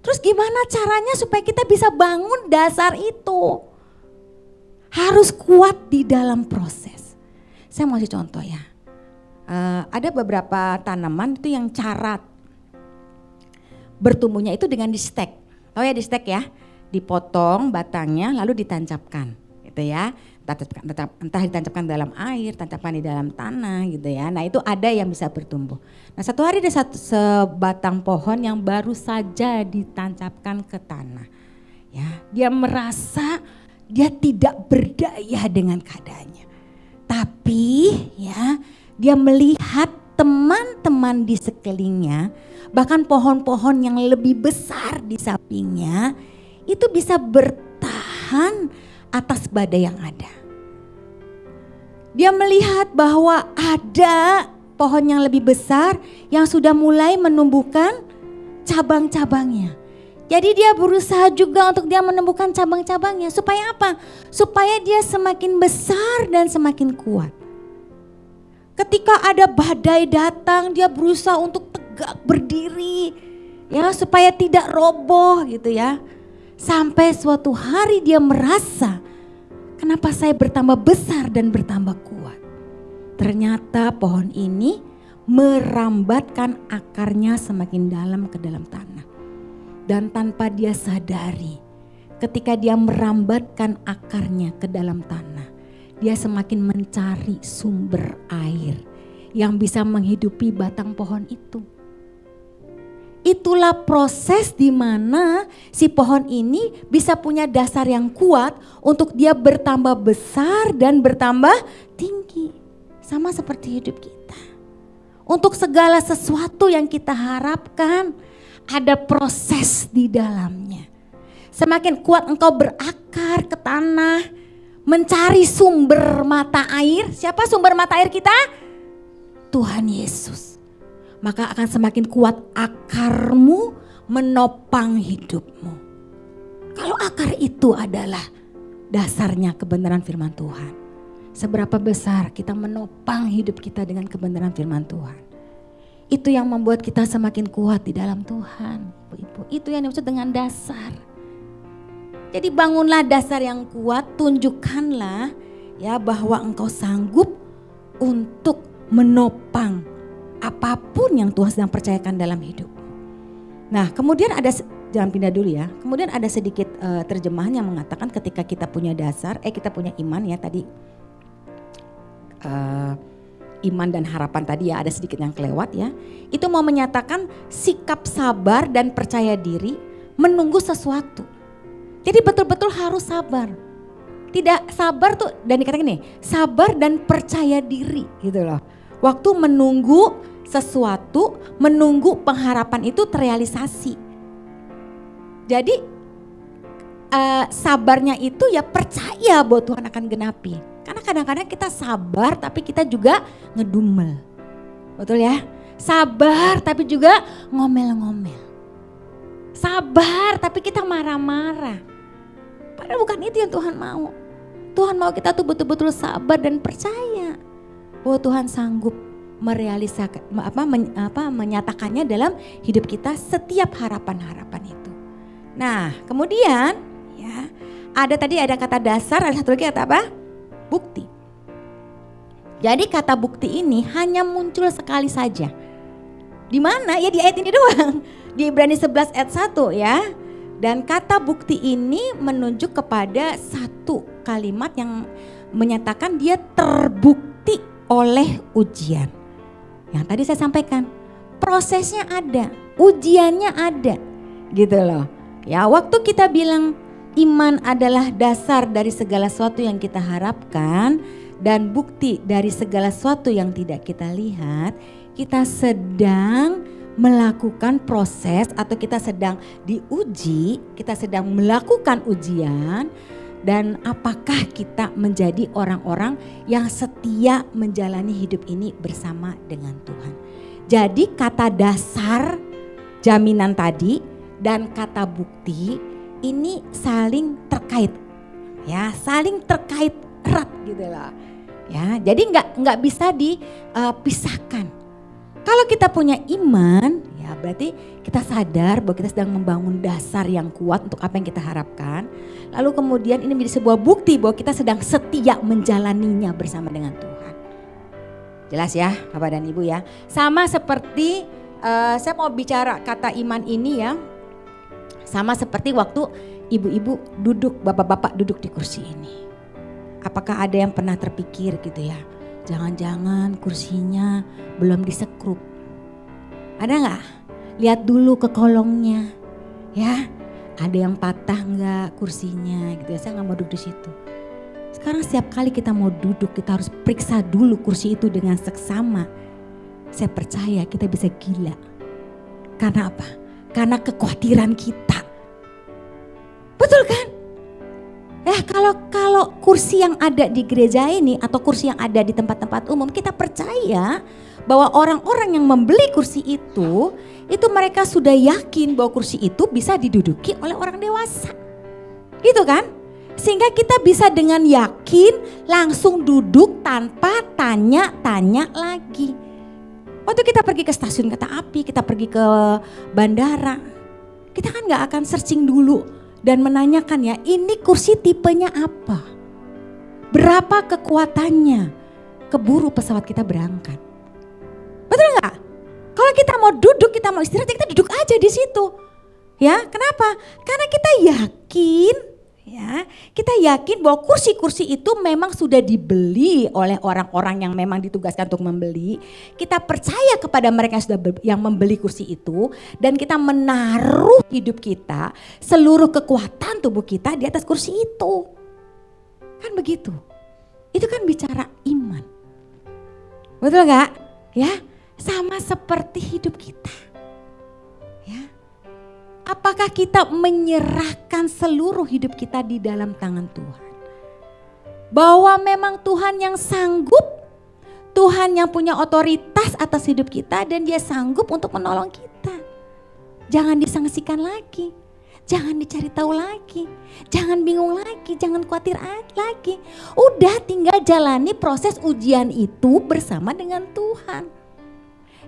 Terus gimana caranya supaya kita bisa bangun dasar itu? Harus kuat di dalam proses. Saya mau kasih contoh ya. Ada beberapa tanaman itu yang cara bertumbuhnya itu dengan di stek. Tahu ya di stek ya? Dipotong batangnya lalu ditancapkan gitu ya. Entah ditancapkan dalam air, tancapkan di dalam tanah gitu ya. Nah itu ada yang bisa bertumbuh. Nah satu hari ada sebatang pohon yang baru saja ditancapkan ke tanah. Ya, dia merasa dia tidak berdaya dengan keadaannya. Tapi ya dia melihat teman-teman di sekelilingnya, bahkan pohon-pohon yang lebih besar di sampingnya, itu bisa bertahan atas badai yang ada. Dia melihat bahwa ada pohon yang lebih besar yang sudah mulai menumbuhkan cabang-cabangnya. Jadi dia berusaha juga untuk dia menumbuhkan cabang-cabangnya. Supaya apa? Supaya dia semakin besar dan semakin kuat. Ketika ada badai datang, dia berusaha untuk tegak berdiri, ya supaya tidak roboh gitu ya. Sampai suatu hari dia merasa, kenapa saya bertambah besar dan bertambah kuat? Ternyata pohon ini merambatkan akarnya semakin dalam ke dalam tanah. Dan tanpa dia sadari, ketika dia merambatkan akarnya ke dalam tanah, dia semakin mencari sumber air yang bisa menghidupi batang pohon itu. Itulah proses di mana si pohon ini bisa punya dasar yang kuat untuk dia bertambah besar dan bertambah tinggi. Sama seperti hidup kita. Untuk segala sesuatu yang kita harapkan ada proses di dalamnya. Semakin kuat engkau berakar ke tanah, mencari sumber mata air. Siapa sumber mata air kita? Tuhan Yesus. Maka akan semakin kuat akarmu menopang hidupmu. Kalau akar itu adalah dasarnya kebenaran firman Tuhan. Seberapa besar kita menopang hidup kita dengan kebenaran firman Tuhan. Itu yang membuat kita semakin kuat di dalam Tuhan. Ibu-ibu, itu yang dimaksud dengan dasar. Jadi bangunlah dasar yang kuat, tunjukkanlah ya bahwa engkau sanggup untuk menopang apapun yang Tuhan sedang percayakan dalam hidup. Nah kemudian ada, jangan pindah dulu ya, kemudian ada sedikit terjemahan yang mengatakan ketika kita punya dasar, kita punya iman ya tadi. Iman dan harapan tadi ya ada sedikit yang kelewat ya. Itu mau menyatakan sikap sabar dan percaya diri menunggu sesuatu. Jadi betul-betul harus sabar. Tidak sabar tuh dan dikatakan gini, sabar dan percaya diri gitu loh. Waktu menunggu sesuatu, menunggu pengharapan itu terrealisasi. Jadi sabarnya itu ya percaya bahwa Tuhan akan genapi. Karena kadang-kadang kita sabar tapi kita juga ngedumel. Betul ya? Sabar tapi juga ngomel-ngomel. Sabar tapi kita marah-marah. Padahal bukan itu yang Tuhan mau. Tuhan mau kita tuh betul-betul sabar dan percaya bahwa Tuhan sanggup merealisasikan menyatakannya dalam hidup kita setiap harapan-harapan itu. Nah, kemudian ya, ada kata dasar, ada satu lagi kata apa? Bukti. Jadi kata bukti ini hanya muncul sekali saja. Di mana? Ya di ayat ini doang. Di Ibrani 11 ayat 1 ya. Dan kata bukti ini menunjuk kepada satu kalimat yang menyatakan dia terbukti oleh ujian. Yang tadi saya sampaikan, prosesnya ada, ujiannya ada, gitu loh. Ya, waktu kita bilang iman adalah dasar dari segala sesuatu yang kita harapkan dan bukti dari segala sesuatu yang tidak kita lihat, kita sedang melakukan proses atau kita sedang diuji, kita sedang melakukan ujian. Dan apakah kita menjadi orang-orang yang setia menjalani hidup ini bersama dengan Tuhan. Jadi kata dasar jaminan tadi dan kata bukti ini saling terkait. Ya, saling terkait erat gitu loh. Ya, jadi nggak bisa dipisahkan. Kalau kita punya iman, ya berarti kita sadar bahwa kita sedang membangun dasar yang kuat untuk apa yang kita harapkan. Lalu kemudian ini menjadi sebuah bukti bahwa kita sedang setia menjalaninya bersama dengan Tuhan. Jelas ya Bapak dan Ibu ya. Sama seperti saya mau bicara kata iman ini ya. Sama seperti waktu ibu-ibu duduk, bapak-bapak duduk di kursi ini. Apakah ada yang pernah terpikir gitu ya? Jangan-jangan kursinya belum disekrup. Ada nggak? Lihat dulu ke kolongnya, ya. Ada yang patah nggak kursinya gitu ya? Saya nggak mau duduk di situ. Sekarang setiap kali kita mau duduk kita harus periksa dulu kursi itu dengan seksama. Saya percaya kita bisa gila. Karena apa? Karena kekhawatiran kita. Betul kan? Kalau kursi yang ada di gereja ini atau kursi yang ada di tempat-tempat umum, kita percaya bahwa orang-orang yang membeli kursi itu mereka sudah yakin bahwa kursi itu bisa diduduki oleh orang dewasa. Gitu kan? Sehingga kita bisa dengan yakin langsung duduk tanpa tanya-tanya lagi. Waktu kita pergi ke stasiun kereta api, kita pergi ke bandara, kita kan gak akan searching dulu dan menanyakan ya, ini kursi tipenya apa? Berapa kekuatannya? Keburu pesawat kita berangkat. Betul nggak? Kalau kita mau duduk, kita mau istirahat, kita duduk aja di situ. Ya, kenapa? Karena kita yakin, ya, kita yakin bahwa kursi-kursi itu memang sudah dibeli oleh orang-orang yang memang ditugaskan untuk membeli. Kita percaya kepada mereka yang sudah yang membeli kursi itu dan kita menaruh hidup kita, seluruh kekuatan tubuh kita di atas kursi itu. Kan begitu. Itu kan bicara iman. Betul gak? Ya, sama seperti hidup kita. Ya. Apakah kita menyerahkan seluruh hidup kita di dalam tangan Tuhan? Bahwa memang Tuhan yang sanggup, Tuhan yang punya otoritas atas hidup kita dan dia sanggup untuk menolong kita. Jangan disangsikan lagi, jangan dicari tahu lagi, jangan bingung lagi, jangan khawatir lagi. Udah tinggal jalani proses ujian itu bersama dengan Tuhan.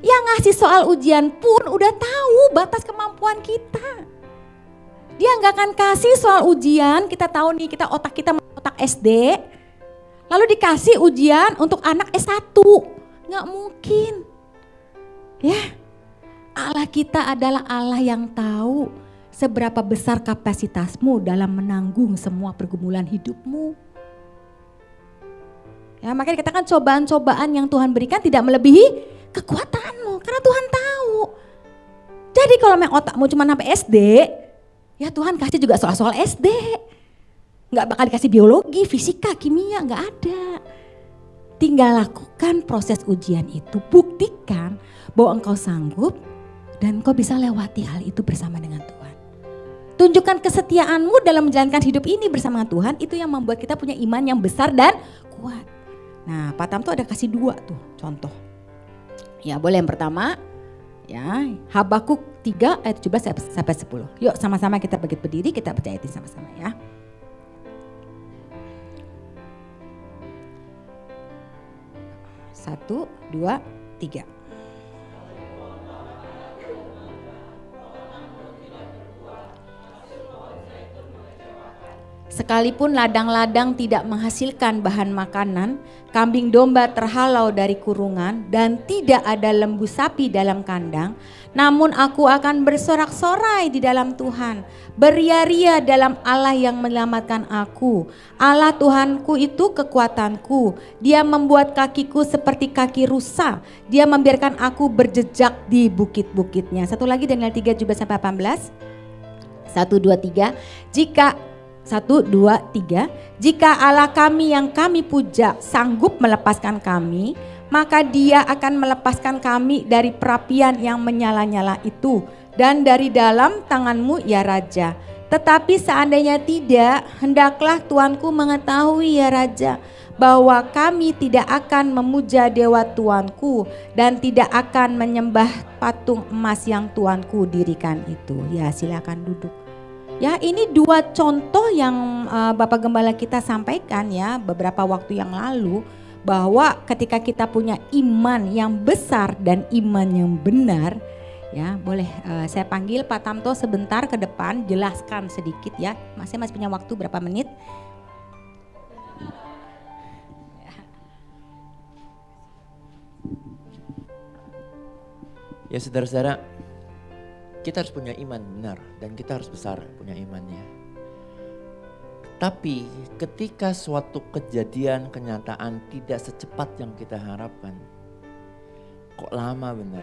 Yang ngasih soal ujian pun udah tahu batas kemampuan kita. Dia nggak akan kasih soal ujian, kita tahu nih otak kita otak SD. Lalu dikasih ujian untuk anak S1. Nggak mungkin. Ya, Allah kita adalah Allah yang tahu seberapa besar kapasitasmu dalam menanggung semua pergumulan hidupmu. Ya, makanya dikatakan cobaan-cobaan yang Tuhan berikan tidak melebihi kekuatanmu, karena Tuhan tahu. Jadi kalau memang otakmu cuma sampai SD, ya Tuhan kasih juga soal-soal SD. Gak bakal dikasih biologi, fisika, kimia, gak ada. Tinggal lakukan proses ujian itu, buktikan bahwa engkau sanggup dan engkau bisa lewati hal itu bersama dengan Tuhan. Tunjukkan kesetiaanmu dalam menjalankan hidup ini bersama Tuhan, itu yang membuat kita punya iman yang besar dan kuat. Nah, Pak Tam tuh ada kasih 2 tuh contoh. Ya boleh yang pertama, ya Habakuk 3 ayat 17 sampai 10. Yuk sama-sama kita bangkit berdiri, kita baca ayat ini sama-sama ya. Satu, 2, 3. Sekalipun ladang-ladang tidak menghasilkan bahan makanan, kambing domba terhalau dari kurungan, dan tidak ada lembu sapi dalam kandang, namun aku akan bersorak-sorai di dalam Tuhan, beria-ria dalam Allah yang menyelamatkan aku. Allah Tuhanku itu kekuatanku, Dia membuat kakiku seperti kaki rusa, Dia membiarkan aku berjejak di bukit-bukitnya. Satu lagi Daniel 3:17-18. 1, 2, 3. Jika Allah kami yang kami puja sanggup melepaskan kami, maka Dia akan melepaskan kami dari perapian yang menyala-nyala itu dan dari dalam tanganmu ya Raja. Tetapi seandainya tidak, hendaklah Tuanku mengetahui ya Raja, bahwa kami tidak akan memuja dewa Tuanku dan tidak akan menyembah patung emas yang Tuanku dirikan itu. Ya, silakan duduk. Ya, ini dua contoh yang Bapak Gembala kita sampaikan ya beberapa waktu yang lalu, bahwa ketika kita punya iman yang besar dan iman yang benar, ya boleh saya panggil Pak Tamto sebentar ke depan, jelaskan sedikit ya. Masih punya waktu berapa menit?
Ya saudara-saudara, kita harus punya iman benar dan kita harus besar punya imannya. Tapi ketika suatu kejadian, kenyataan tidak secepat yang kita harapkan, kok lama benar?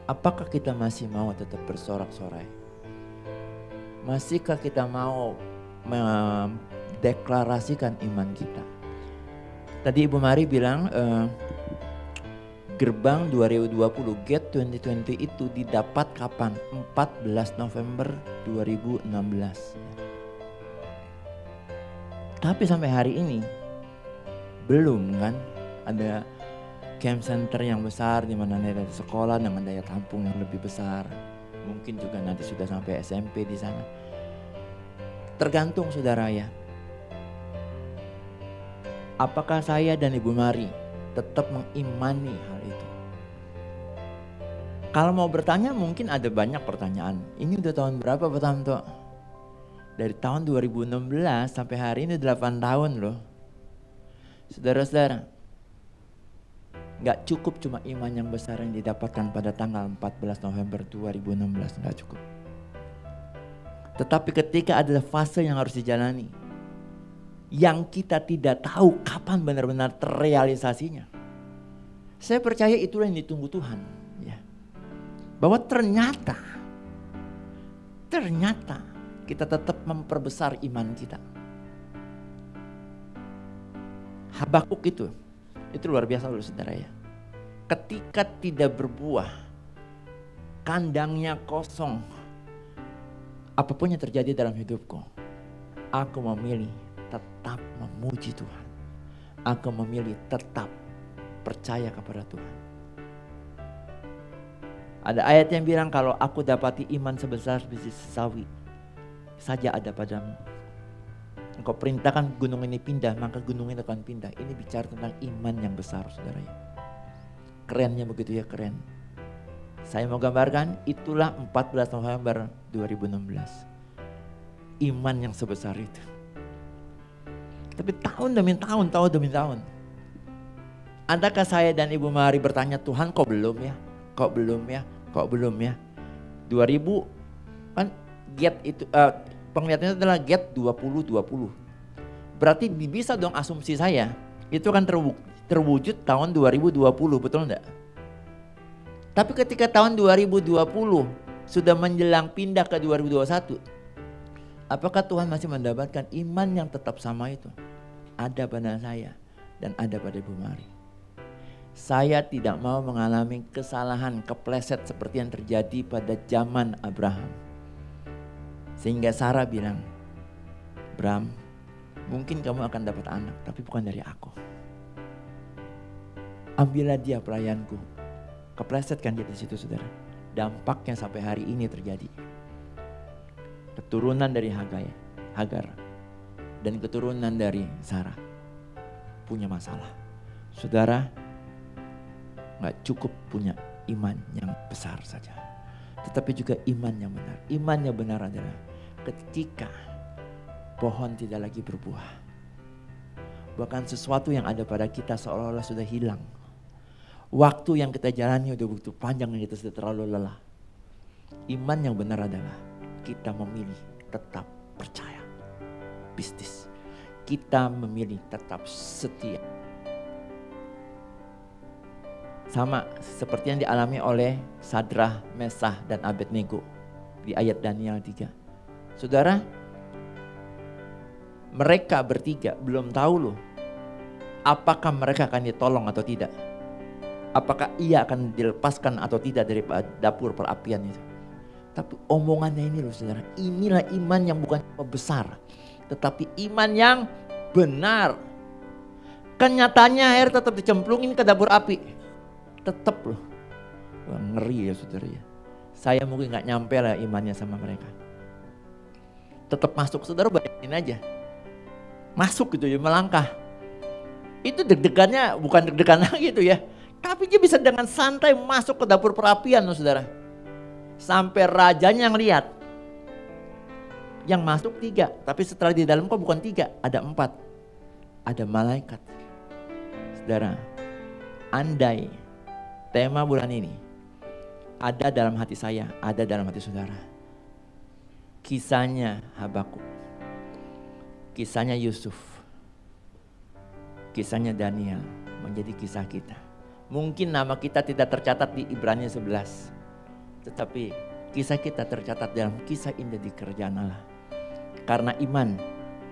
Apakah kita masih mau tetap bersorak-sorai? Masihkah kita mau mendeklarasikan iman kita? Tadi Ibu Mari bilang gerbang 2020, Gate 2020 itu didapat kapan? 14 November 2016. Tapi sampai hari ini belum kan ada camp center yang besar di mana ada sekolah dengan daya tampung yang lebih besar. Mungkin juga nanti sudah sampai SMP di sana. Tergantung saudara ya. Apakah saya dan Ibu Mari tetap mengimani hal itu? Kalau mau bertanya mungkin ada banyak pertanyaan. Ini udah tahun berapa Pak Tamto? Dari tahun 2016 sampai hari ini 8 tahun loh. Saudara-saudara, gak cukup cuma iman yang besar yang didapatkan pada tanggal 14 November 2016, gak cukup. Tetapi ketika adalah fase yang harus dijalani, yang kita tidak tahu kapan benar-benar terrealisasinya. Saya percaya itulah yang ditunggu Tuhan. Ya. Bahwa ternyata kita tetap memperbesar iman kita. Habakuk itu luar biasa loh saudara ya. Ketika tidak berbuah, kandangnya kosong, apapun yang terjadi dalam hidupku, aku memilih tetap memuji Tuhan. Aku memilih tetap percaya kepada Tuhan. Ada ayat yang bilang kalau aku dapati iman sebesar biji sawi saja ada padamu. Engkau perintahkan gunung ini pindah, maka gunung ini akan pindah. Ini bicara tentang iman yang besar saudara ya. Kerennya begitu ya, keren. Saya mau gambarkan itulah 14 November 2016. Iman yang sebesar itu. Tapi tahun demi tahun. Adakah saya dan Ibu Mari bertanya, Tuhan kok belum ya? Kok belum ya? 2000 kan Gate itu penglihatannya adalah Gate 2020. Berarti bisa dong asumsi saya itu kan terwujud tahun 2020, betul enggak? Tapi ketika tahun 2020 sudah menjelang pindah ke 2021, apakah Tuhan masih mendapatkan iman yang tetap sama itu? Ada pada saya dan ada pada Ibu Mari. Saya tidak mau mengalami kesalahan, kepleset seperti yang terjadi pada zaman Abraham. Sehingga Sarah bilang, Bram, mungkin kamu akan dapat anak, tapi bukan dari aku. Ambillah dia pelayanku. Kepleset kan dia di situ saudara. Dampaknya sampai hari ini terjadi. Keturunan dari Hagar dan keturunan dari Sarah punya masalah. Saudara, gak cukup punya iman yang besar saja, tetapi juga iman yang benar. Iman yang benar adalah ketika pohon tidak lagi berbuah. Bahkan sesuatu yang ada pada kita seolah-olah sudah hilang. Waktu yang kita jalani udah begitu panjang dan kita sudah terlalu lelah. Iman yang benar adalah kita memilih tetap percaya. Bisnis. Kita memilih tetap setia. Sama seperti yang dialami oleh Sadrah, Mesah, dan Abednego di ayat Daniel 3. Saudara, mereka bertiga belum tahu loh apakah mereka akan ditolong atau tidak. Apakah ia akan dilepaskan atau tidak dari dapur perapian itu. Tapi omongannya ini loh saudara, inilah iman yang bukan besar, tetapi iman yang benar. Kenyataannya air tetap dicemplungin ke dapur api. Tetap loh. Wah, ngeri ya saudara ya. Saya mungkin gak nyampe lah imannya sama mereka. Tetap masuk, saudara bayangin aja. Masuk gitu ya, melangkah. Itu deg-degannya bukan deg-degan lagi itu ya. Tapi dia bisa dengan santai masuk ke dapur perapian loh saudara. Sampai rajanya yang lihat. Yang masuk 3, tapi setelah di dalam kok bukan 3, ada 4. Ada malaikat. Saudara, andai tema bulan ini ada dalam hati saya, ada dalam hati saudara. Kisahnya Habakuk, kisahnya Yusuf, kisahnya Daniel menjadi kisah kita. Mungkin nama kita tidak tercatat di Ibrani 11, tetapi kisah kita tercatat dalam kisah indah di kerajaan Allah. Karena iman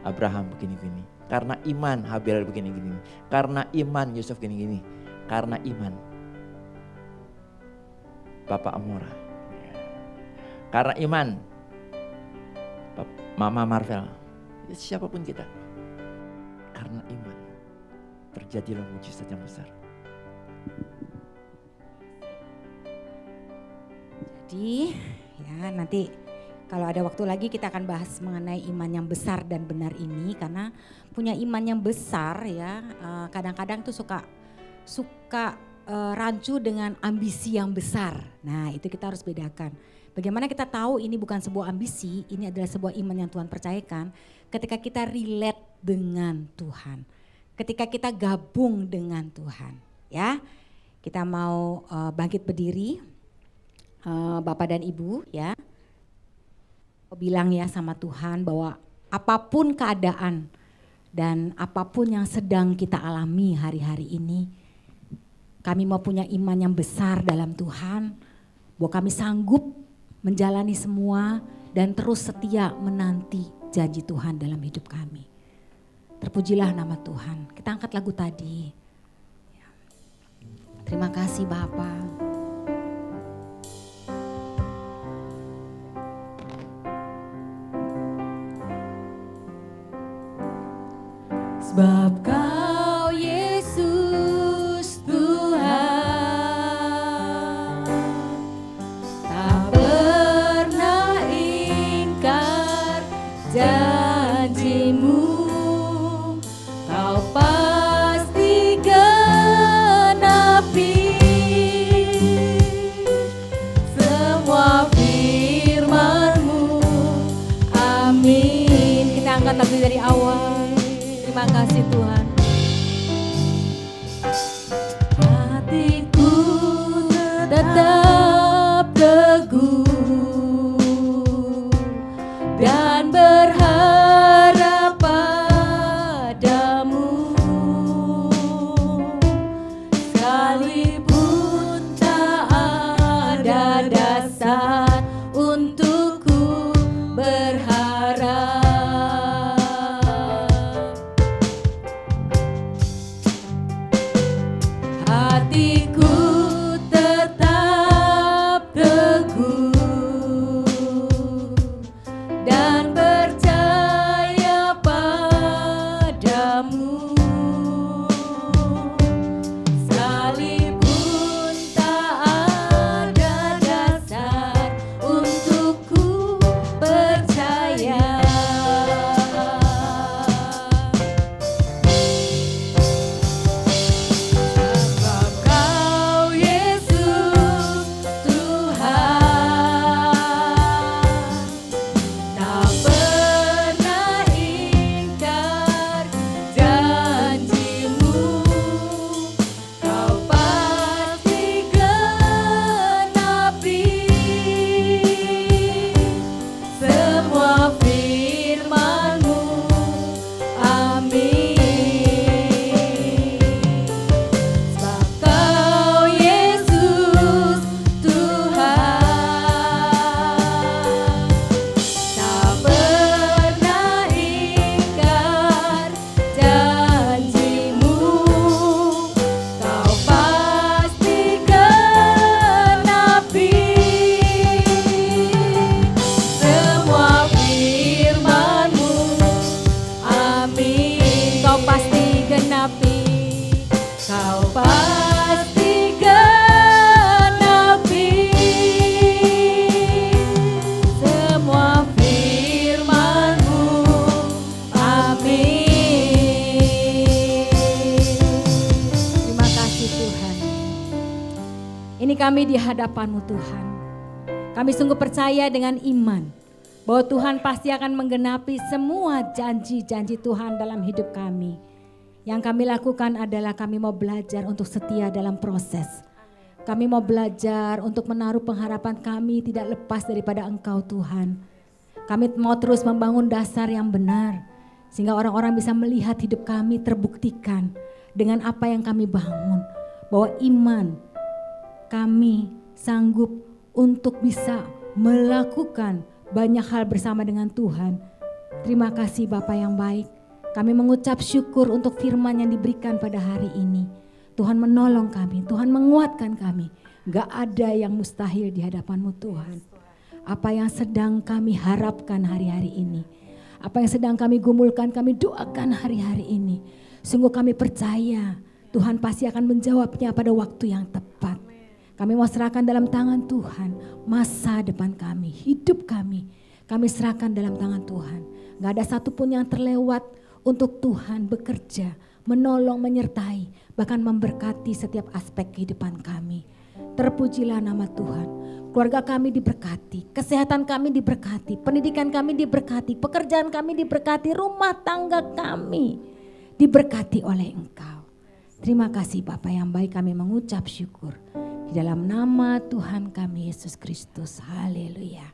Abraham begini-gini, karena iman Habel begini-gini, karena iman Yusuf gini-gini, karena iman Bapak Amora, karena iman Mama Marvel, siapapun kita, karena iman terjadilah mujizat yang besar.
Jadi ya nanti kalau ada waktu lagi kita akan bahas mengenai iman yang besar dan benar ini, karena punya iman yang besar ya kadang-kadang tuh suka rancu dengan ambisi yang besar. Nah itu kita harus bedakan. Bagaimana kita tahu ini bukan sebuah ambisi, ini adalah sebuah iman yang Tuhan percayakan ketika kita relate dengan Tuhan. Ketika kita gabung dengan Tuhan ya. Kita mau bangkit berdiri Bapak dan Ibu ya. Bilang ya sama Tuhan bahwa apapun keadaan dan apapun yang sedang kita alami hari-hari ini, kami mau punya iman yang besar dalam Tuhan, bahwa kami sanggup menjalani semua dan terus setia menanti janji Tuhan dalam hidup kami. Terpujilah nama Tuhan. Kita angkat lagu tadi. Terima kasih Bapa.
Sebab Kau Yesus Tuhan tak pernah ingkar janji-Mu, Kau pasti genapi semua firman-Mu. Amin.
Kita angkat lagu dari awal. Terima kasih Tuhan.
Hatiku tetap teguh dan berharap padamu, sekalipun tak ada dasar untukku berharap. Hatiku tetap teguh dan percaya padamu, sekalipun tak ada dasar
kami di hadapan-Mu Tuhan. Kami sungguh percaya dengan iman bahwa Tuhan pasti akan menggenapi semua janji-janji Tuhan dalam hidup kami. Yang kami lakukan adalah kami mau belajar untuk setia dalam proses. Kami mau belajar untuk menaruh pengharapan kami tidak lepas daripada Engkau Tuhan. Kami mau terus membangun dasar yang benar sehingga orang-orang bisa melihat hidup kami terbuktikan dengan apa yang kami bangun. Bahwa iman kami sanggup untuk bisa melakukan banyak hal bersama dengan Tuhan. Terima kasih Bapa yang baik. Kami mengucap syukur untuk firman yang diberikan pada hari ini. Tuhan menolong kami, Tuhan menguatkan kami. Gak ada yang mustahil di hadapan-Mu Tuhan. Apa yang sedang kami harapkan hari-hari ini, apa yang sedang kami gumulkan, kami doakan hari-hari ini. Sungguh kami percaya Tuhan pasti akan menjawabnya pada waktu yang tepat. Kami mau serahkan dalam tangan Tuhan masa depan kami, hidup kami. Kami serahkan dalam tangan Tuhan. Gak ada satupun yang terlewat untuk Tuhan bekerja, menolong, menyertai, bahkan memberkati setiap aspek kehidupan kami. Terpujilah nama Tuhan. Keluarga kami diberkati, kesehatan kami diberkati, pendidikan kami diberkati, pekerjaan kami diberkati, rumah tangga kami diberkati oleh Engkau. Terima kasih Bapa yang baik, kami mengucap syukur. Di dalam nama Tuhan kami Yesus Kristus. Haleluya.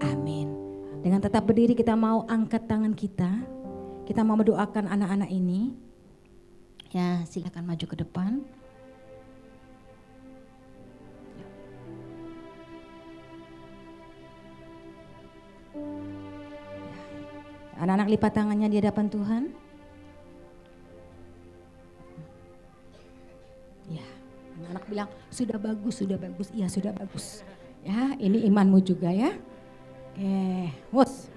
Amin. Dengan tetap berdiri kita mau angkat tangan kita. Kita mau mendoakan anak-anak ini. Ya, silakan maju ke depan. Anak-anak lipat tangannya di hadapan Tuhan. Ya, anak-anak bilang sudah bagus, sudah bagus. Iya, sudah bagus. Ya, ini imanmu juga ya. Oke, Mus,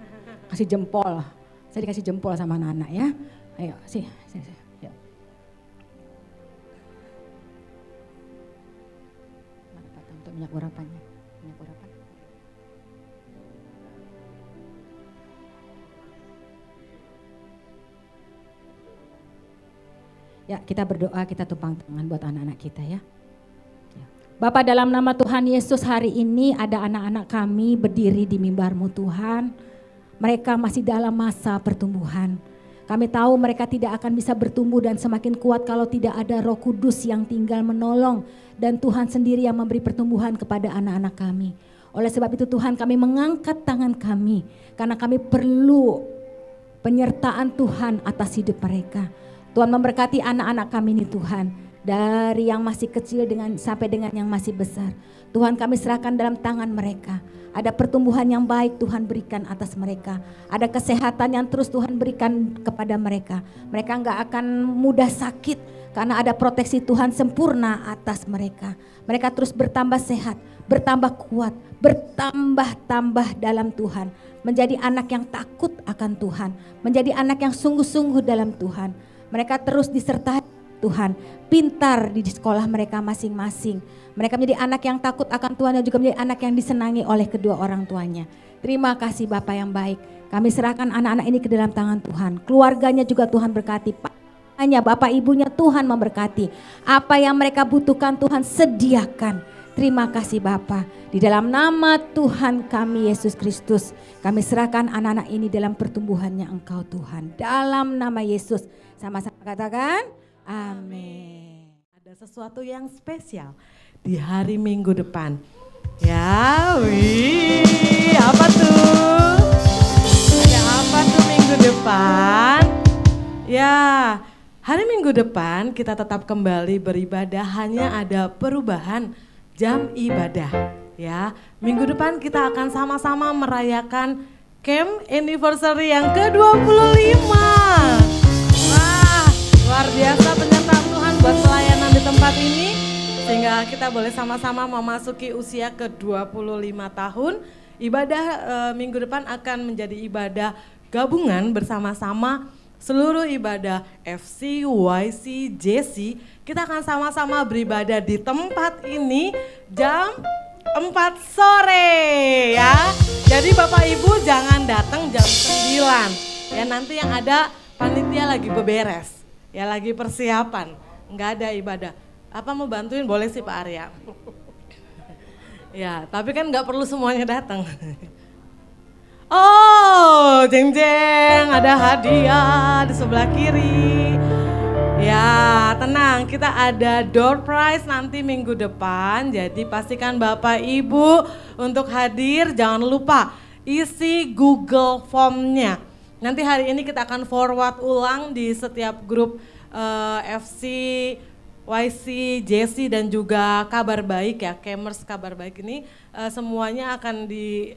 kasih jempol. Saya dikasih jempol sama anak-anak ya. Ayo, sini. Yuk. Mana patang untuk minyak urapannya? Minyak urapan. Ya, kita berdoa, kita tumpang tangan buat anak-anak kita ya. Bapa, dalam nama Tuhan Yesus, hari ini ada anak-anak kami berdiri di mimbar-Mu Tuhan. Mereka masih dalam masa pertumbuhan. Kami tahu mereka tidak akan bisa bertumbuh dan semakin kuat kalau tidak ada Roh Kudus yang tinggal menolong. Dan Tuhan sendiri yang memberi pertumbuhan kepada anak-anak kami. Oleh sebab itu Tuhan, kami mengangkat tangan kami. Karena kami perlu penyertaan Tuhan atas hidup mereka. Tuhan memberkati anak-anak kami ini Tuhan. Dari yang masih kecil sampai dengan yang masih besar. Tuhan, kami serahkan dalam tangan mereka. Ada pertumbuhan yang baik Tuhan berikan atas mereka. Ada kesehatan yang terus Tuhan berikan kepada mereka. Mereka enggak akan mudah sakit karena ada proteksi Tuhan sempurna atas mereka. Mereka terus bertambah sehat, bertambah kuat, bertambah-tambah dalam Tuhan. Menjadi anak yang takut akan Tuhan. Menjadi anak yang sungguh-sungguh dalam Tuhan. Mereka terus disertai Tuhan, pintar di sekolah mereka masing-masing. Mereka menjadi anak yang takut akan Tuhan dan juga menjadi anak yang disenangi oleh kedua orang tuanya. Terima kasih Bapa yang baik. Kami serahkan anak-anak ini ke dalam tangan Tuhan. Keluarganya juga Tuhan berkati. Hanya Bapak Ibunya Tuhan memberkati. Apa yang mereka butuhkan Tuhan sediakan. Terima kasih Bapa. Di dalam nama Tuhan kami Yesus Kristus, kami serahkan anak-anak ini dalam pertumbuhannya Engkau Tuhan. Dalam nama Yesus, sama-sama katakan amin.
Ada sesuatu yang spesial di hari Minggu depan. Ya, wih, apa tuh? Ada apa tuh minggu depan? Ya, hari Minggu depan kita tetap kembali beribadah, hanya ada perubahan jam ibadah. Ya, minggu depan kita akan sama-sama merayakan camp anniversary yang ke-25. Wah, luar biasa penyertaan Tuhan buat pelayanan di tempat ini. Sehingga kita boleh sama-sama memasuki usia ke-25 tahun. Ibadah minggu depan akan menjadi ibadah gabungan bersama-sama seluruh ibadah FC, YC, JC. Kita akan sama-sama beribadah di tempat ini jam 4 sore ya. Jadi Bapak Ibu jangan datang jam 9. Ya, nanti yang ada panitia lagi beberes. Ya, lagi persiapan. Enggak ada ibadah. Apa mau bantuin? Boleh sih Pak Arya. Ya, tapi kan nggak perlu semuanya datang. Oh, jeng jeng, ada hadiah di sebelah kiri. Ya, tenang, kita ada door prize nanti minggu depan. Jadi pastikan Bapak Ibu untuk hadir, jangan lupa isi Google Form-nya. Nanti hari ini kita akan forward ulang di setiap grup FC, YC, JC dan juga Kabar Baik ya, Kemers Kabar Baik ini semuanya akan di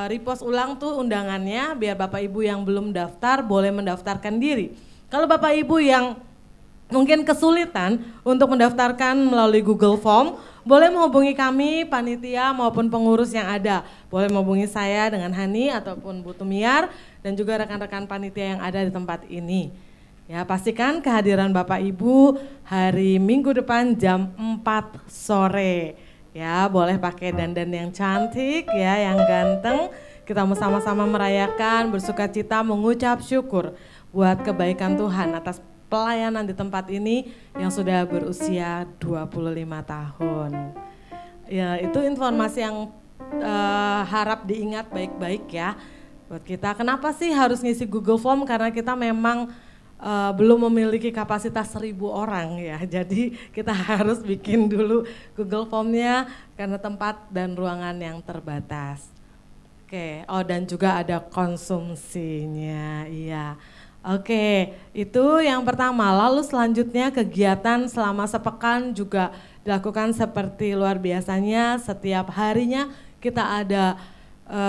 repost ulang tuh undangannya biar Bapak Ibu yang belum daftar boleh mendaftarkan diri. Kalau Bapak Ibu yang mungkin kesulitan untuk mendaftarkan melalui Google Form, boleh menghubungi kami panitia maupun pengurus yang ada. Boleh menghubungi saya dengan Hani ataupun Bu Tumiar dan juga rekan-rekan panitia yang ada di tempat ini. Ya, pastikan kehadiran Bapak Ibu hari Minggu depan jam 4 sore. Ya, boleh pakai dandan yang cantik ya, yang ganteng. Kita mau sama-sama merayakan, bersuka cita, mengucap syukur buat kebaikan Tuhan atas pelayanan di tempat ini yang sudah berusia 25 tahun. Ya, itu informasi yang harap diingat baik-baik ya buat kita. Kenapa sih harus ngisi Google Form? Karena kita memang belum memiliki kapasitas 1.000 orang ya, jadi kita harus bikin dulu Google Form-nya karena tempat dan ruangan yang terbatas. Oke, oh dan juga ada konsumsinya, iya. Oke, itu yang pertama. Lalu selanjutnya kegiatan selama sepekan juga dilakukan seperti luar biasanya. Setiap harinya kita ada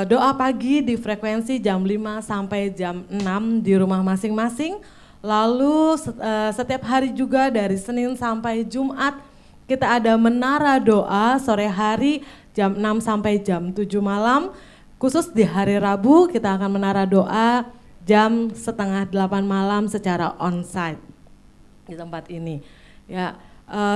doa pagi di frekuensi jam 5 sampai jam 6 di rumah masing-masing. Lalu setiap hari juga dari Senin sampai Jumat kita ada menara doa sore hari jam 6 sampai jam 7 malam. Khusus di hari Rabu kita akan menara doa jam 7:30 malam secara onsite di tempat ini. Ya,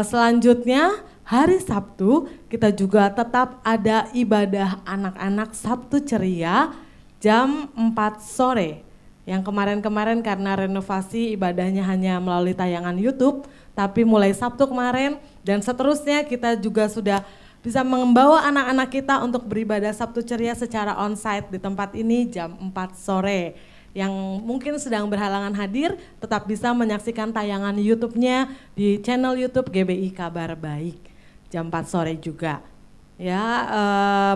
selanjutnya hari Sabtu kita juga tetap ada ibadah anak-anak Sabtu Ceria jam 4 sore. Yang kemarin-kemarin karena renovasi ibadahnya hanya melalui tayangan YouTube, tapi mulai Sabtu kemarin dan seterusnya kita juga sudah bisa membawa anak-anak kita untuk beribadah Sabtu Ceria secara onsite di tempat ini jam 4 sore. Yang mungkin sedang berhalangan hadir tetap bisa menyaksikan tayangan YouTube-nya di channel YouTube GBI Kabar Baik jam 4 sore juga. Ya,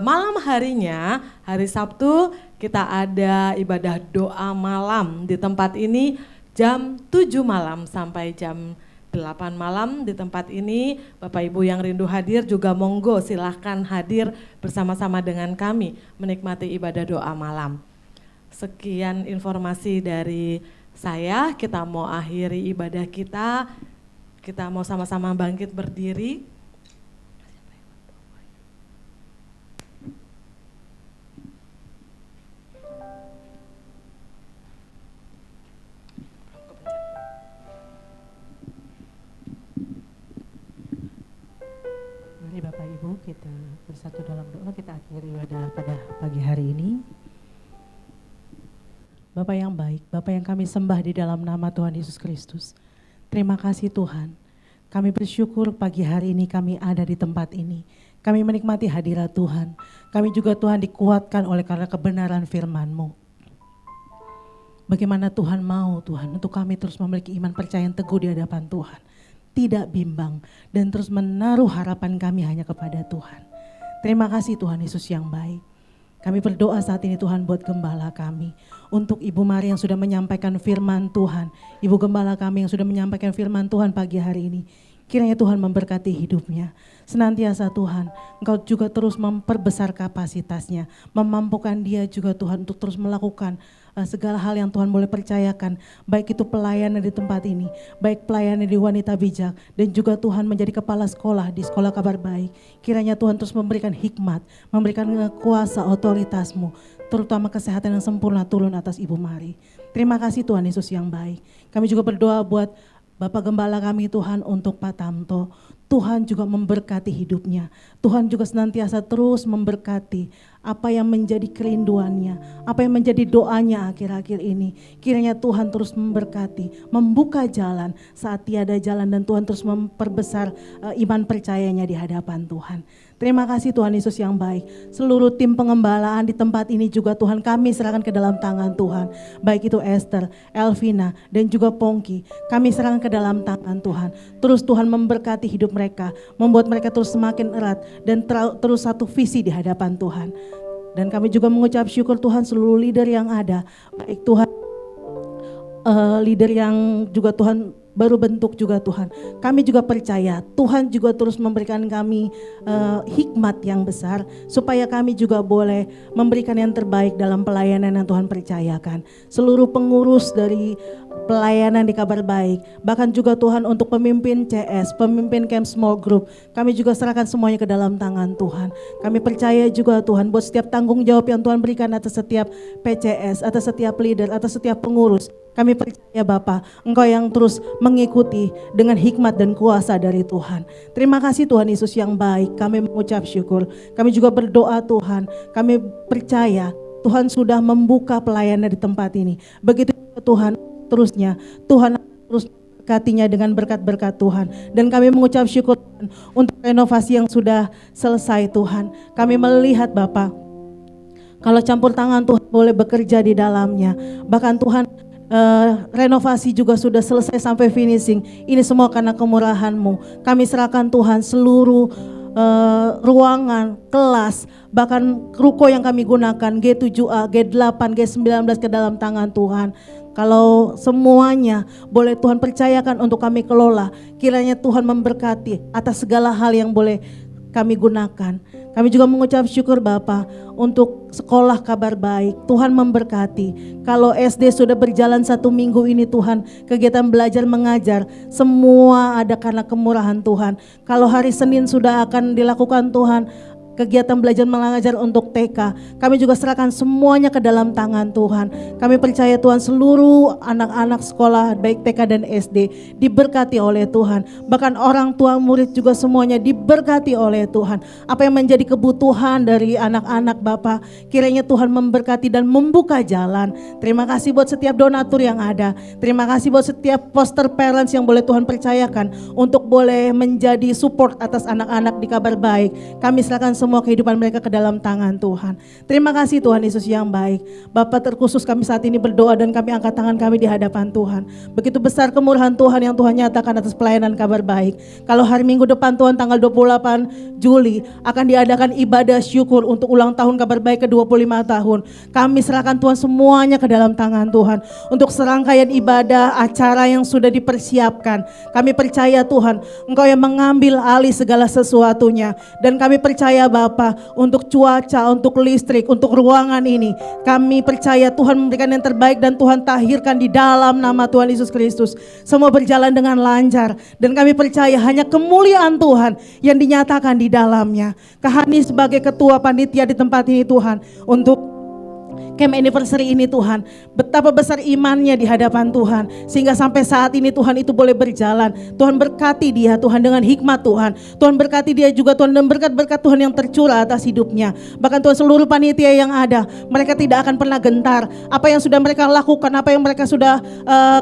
malam harinya hari Sabtu kita ada ibadah doa malam di tempat ini jam 7 malam sampai jam 8 malam di tempat ini. Bapak Ibu yang rindu hadir juga monggo silahkan hadir bersama-sama dengan kami menikmati ibadah doa malam. Sekian informasi dari saya, kita mau akhiri ibadah kita mau sama-sama bangkit berdiri.
Mari Bapak Ibu kita bersatu dalam doa, kita akhiri ibadah pada pagi hari ini. Bapak yang baik, Bapak yang kami sembah di dalam nama Tuhan Yesus Kristus. Terima kasih Tuhan, kami bersyukur pagi hari ini kami ada di tempat ini. Kami menikmati hadirat Tuhan, kami juga Tuhan dikuatkan oleh karena kebenaran firman-Mu. Bagaimana Tuhan mau Tuhan untuk kami terus memiliki iman percaya yang teguh di hadapan Tuhan. Tidak bimbang dan terus menaruh harapan kami hanya kepada Tuhan. Terima kasih Tuhan Yesus yang baik. Kami berdoa saat ini Tuhan buat gembala kami. Untuk Ibu Mari yang sudah menyampaikan firman Tuhan. Ibu Gembala kami yang sudah menyampaikan firman Tuhan pagi hari ini. Kiranya Tuhan memberkati hidupnya. Senantiasa Tuhan, Engkau juga terus memperbesar kapasitasnya. Memampukan dia juga Tuhan untuk terus melakukan segala hal yang Tuhan boleh percayakan. Baik itu pelayanan di tempat ini, baik pelayanan di Wanita Bijak. Dan juga Tuhan menjadi kepala sekolah di Sekolah Kabar Baik. Kiranya Tuhan terus memberikan hikmat, memberikan kuasa otoritas-Mu. Terutama kesehatan yang sempurna turun atas Ibu Mari. Terima kasih Tuhan Yesus yang baik. Kami juga berdoa buat Bapak Gembala kami Tuhan untuk Pak Tamto. Tuhan juga memberkati hidupnya. Tuhan juga senantiasa terus memberkati apa yang menjadi kerinduannya, apa yang menjadi doanya akhir-akhir ini. Kiranya Tuhan terus memberkati, membuka jalan saat tiada jalan dan Tuhan terus memperbesar iman percayanya di hadapan Tuhan. Terima kasih Tuhan Yesus yang baik. Seluruh tim pengembalaan di tempat ini juga Tuhan kami serahkan ke dalam tangan Tuhan. Baik itu Esther, Elvina, dan juga Pongki. Kami serahkan ke dalam tangan Tuhan. Terus Tuhan memberkati hidup mereka, membuat mereka terus semakin erat dan terus satu visi di hadapan Tuhan. Dan kami juga mengucap syukur Tuhan seluruh leader yang ada. Baik Tuhan, leader yang juga Tuhan baru bentuk juga Tuhan. Kami juga percaya Tuhan juga terus memberikan kami hikmat yang besar supaya kami juga boleh memberikan yang terbaik dalam pelayanan yang Tuhan percayakan. Seluruh pengurus dari pelayanan di Kabar Baik, bahkan juga Tuhan untuk pemimpin CS, pemimpin camp small group, kami juga serahkan semuanya ke dalam tangan Tuhan. Kami percaya juga Tuhan buat setiap tanggung jawab yang Tuhan berikan atas setiap PCS, atas setiap leader, atas setiap pengurus. Kami percaya Bapa, Engkau yang terus mengikuti dengan hikmat dan kuasa dari Tuhan. Terima kasih Tuhan Yesus yang baik, kami mengucap syukur. Kami juga berdoa Tuhan, kami percaya Tuhan sudah membuka pelayanan di tempat ini. Begitu Tuhan terusnya, Tuhan terus berkatinya dengan berkat-berkat Tuhan. Dan kami mengucap syukur Tuhan untuk renovasi yang sudah selesai Tuhan. Kami melihat Bapa, kalau campur tangan Tuhan boleh bekerja di dalamnya. Bahkan Tuhan renovasi juga sudah selesai sampai finishing. Ini semua karena kemurahan-Mu. Kami serahkan Tuhan seluruh ruangan, kelas, bahkan ruko yang kami gunakan G7A, G8, G19 ke dalam tangan Tuhan. Kalau semuanya boleh Tuhan percayakan untuk kami kelola, kiranya Tuhan memberkati atas segala hal yang boleh kami gunakan. Kami juga mengucap syukur Bapa untuk sekolah Kabar Baik. Tuhan memberkati. Kalau SD sudah berjalan 1 minggu ini Tuhan, kegiatan belajar mengajar, semua ada karena kemurahan Tuhan. Kalau hari Senin sudah akan dilakukan Tuhan, kegiatan belajar mengajar untuk TK, kami juga serahkan semuanya ke dalam tangan Tuhan. Kami percaya Tuhan seluruh anak-anak sekolah baik TK dan SD diberkati oleh Tuhan. Bahkan orang tua murid juga semuanya diberkati oleh Tuhan. Apa yang menjadi kebutuhan dari anak-anak Bapa, kiranya Tuhan memberkati dan membuka jalan. Terima kasih buat setiap donatur yang ada. Terima kasih buat setiap foster parents yang boleh Tuhan percayakan untuk boleh menjadi support atas anak-anak di Kabar Baik. Kami serahkan semua kehidupan mereka ke dalam tangan Tuhan. Terima kasih Tuhan Yesus yang baik. Bapa, terkhusus kami saat ini berdoa dan kami angkat tangan kami di hadapan Tuhan. Begitu besar kemurahan Tuhan yang Tuhan nyatakan atas pelayanan Kabar Baik. Kalau hari Minggu depan Tuhan tanggal 28 Juli akan diadakan ibadah syukur untuk ulang tahun Kabar Baik ke-25 tahun. Kami serahkan Tuhan semuanya ke dalam tangan Tuhan. Untuk serangkaian ibadah, acara yang sudah dipersiapkan. Kami percaya Tuhan, Engkau yang mengambil alih segala sesuatunya. Dan kami percaya Bapa, untuk cuaca, untuk listrik, untuk ruangan ini, kami percaya Tuhan memberikan yang terbaik dan Tuhan tahirkan di dalam nama Tuhan Yesus Kristus. Semua berjalan dengan lancar dan kami percaya hanya kemuliaan Tuhan yang dinyatakan di dalamnya. Kahani sebagai ketua panitia di tempat ini Tuhan, untuk camp anniversary ini Tuhan, betapa besar imannya di hadapan Tuhan, sehingga sampai saat ini Tuhan itu boleh berjalan. Tuhan berkati dia Tuhan dengan hikmat Tuhan. Tuhan berkati dia juga Tuhan, dan berkat-berkat Tuhan yang tercurah atas hidupnya. Bahkan Tuhan seluruh panitia yang ada, mereka tidak akan pernah gentar. Apa yang sudah mereka lakukan, apa yang mereka sudah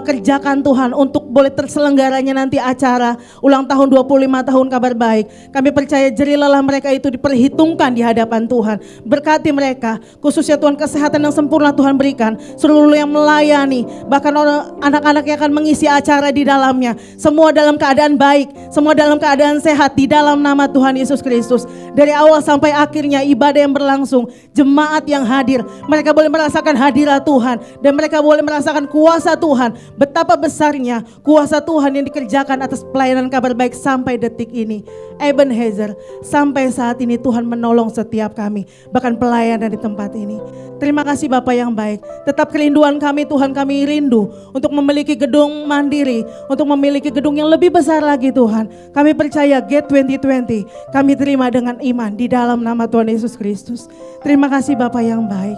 kerjakan Tuhan untuk boleh terselenggaranya nanti acara ulang tahun 25 tahun Kabar Baik. Kami percaya jerilalah mereka itu diperhitungkan di hadapan Tuhan. Berkati mereka, khususnya Tuhan kesehatan yang sempurna Tuhan berikan, seluruh yang melayani, bahkan anak-anak yang akan mengisi acara di dalamnya, semua dalam keadaan baik, semua dalam keadaan sehat di dalam nama Tuhan Yesus Kristus. Dari awal sampai akhirnya ibadah yang berlangsung, jemaat yang hadir, mereka boleh merasakan hadirat Tuhan dan mereka boleh merasakan kuasa Tuhan. Betapa besarnya kuasa Tuhan yang dikerjakan atas pelayanan Kabar Baik sampai detik ini. Ebenezer, sampai saat ini Tuhan menolong setiap kami, bahkan pelayanan di tempat ini. Terima kasih Bapa yang baik. Tetap kerinduan kami Tuhan, kami rindu untuk memiliki gedung mandiri, untuk memiliki gedung yang lebih besar lagi Tuhan. Kami percaya Gate 2020 kami terima dengan iman di dalam nama Tuhan Yesus Kristus. Terima kasih Bapa yang baik.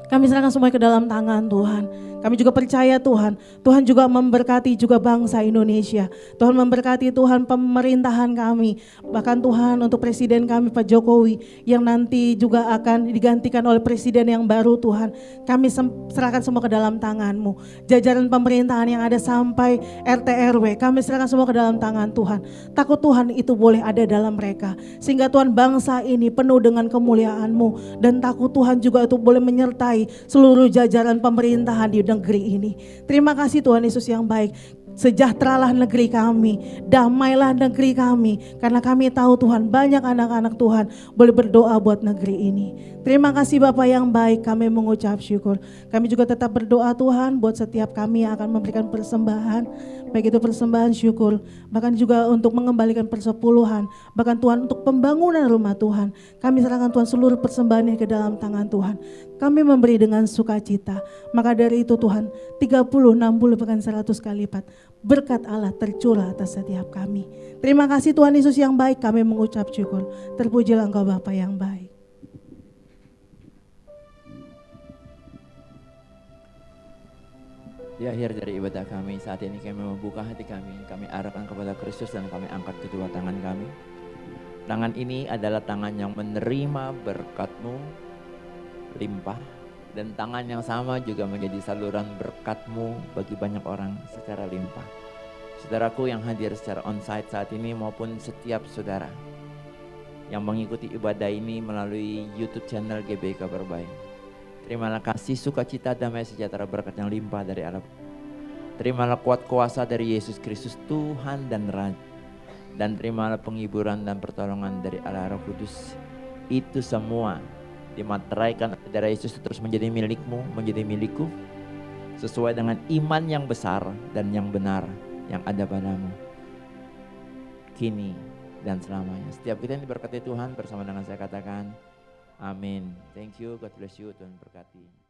Kami serahkan semua ke dalam tangan Tuhan. Kami juga percaya Tuhan, Tuhan juga memberkati juga bangsa Indonesia. Tuhan memberkati Tuhan pemerintahan kami. Bahkan Tuhan untuk presiden kami Pak Jokowi yang nanti juga akan digantikan oleh presiden yang baru Tuhan. Kami serahkan semua ke dalam tangan-Mu. Jajaran pemerintahan yang ada sampai RT RW, kami serahkan semua ke dalam tangan Tuhan. Takut Tuhan itu boleh ada dalam mereka. Sehingga Tuhan bangsa ini penuh dengan kemuliaan-Mu. Dan takut Tuhan juga itu boleh menyertai seluruh jajaran pemerintahan di negeri ini. Terima kasih Tuhan Yesus yang baik. Sejahteralah negeri kami, damailah negeri kami, karena kami tahu Tuhan banyak anak-anak Tuhan boleh berdoa buat negeri ini. Terima kasih Bapa yang baik, kami mengucap syukur. Kami juga tetap berdoa Tuhan buat setiap kami yang akan memberikan persembahan, baik itu persembahan syukur, bahkan juga untuk mengembalikan persepuluhan, bahkan Tuhan untuk pembangunan rumah Tuhan. Kami serahkan Tuhan seluruh persembahan ini ke dalam tangan Tuhan. Kami memberi dengan sukacita, maka dari itu Tuhan 30, 60 bahkan 100 kali lipat berkat Allah tercurah atas setiap kami. Terima kasih Tuhan Yesus yang baik, kami mengucap syukur. Terpujilah Engkau Bapa yang baik.
Di akhir dari ibadah kami saat ini kami membuka hati kami arahkan kepada Kristus dan kami angkat kedua tangan kami. Tangan ini adalah tangan yang menerima berkat-Mu limpah, dan tangan yang sama juga menjadi saluran berkat-Mu bagi banyak orang secara limpah. Saudaraku yang hadir secara onsite saat ini maupun setiap saudara yang mengikuti ibadah ini melalui YouTube channel GBI Kabar Baik. Terimalah kasih, sukacita, damai, sejahtera, berkat yang limpah dari Allah. Terimalah kuat kuasa dari Yesus Kristus Tuhan dan Raja. Dan terimalah penghiburan dan pertolongan dari Allah Roh Kudus. Itu semua dimateraikan oleh darah Yesus terus menjadi milikmu, menjadi milikku. Sesuai dengan iman yang besar dan yang benar yang ada padamu. Kini dan selamanya. Setiap kita yang diberkati Tuhan bersama dengan saya katakan amin. Thank you, God bless you, Tuhan berkati.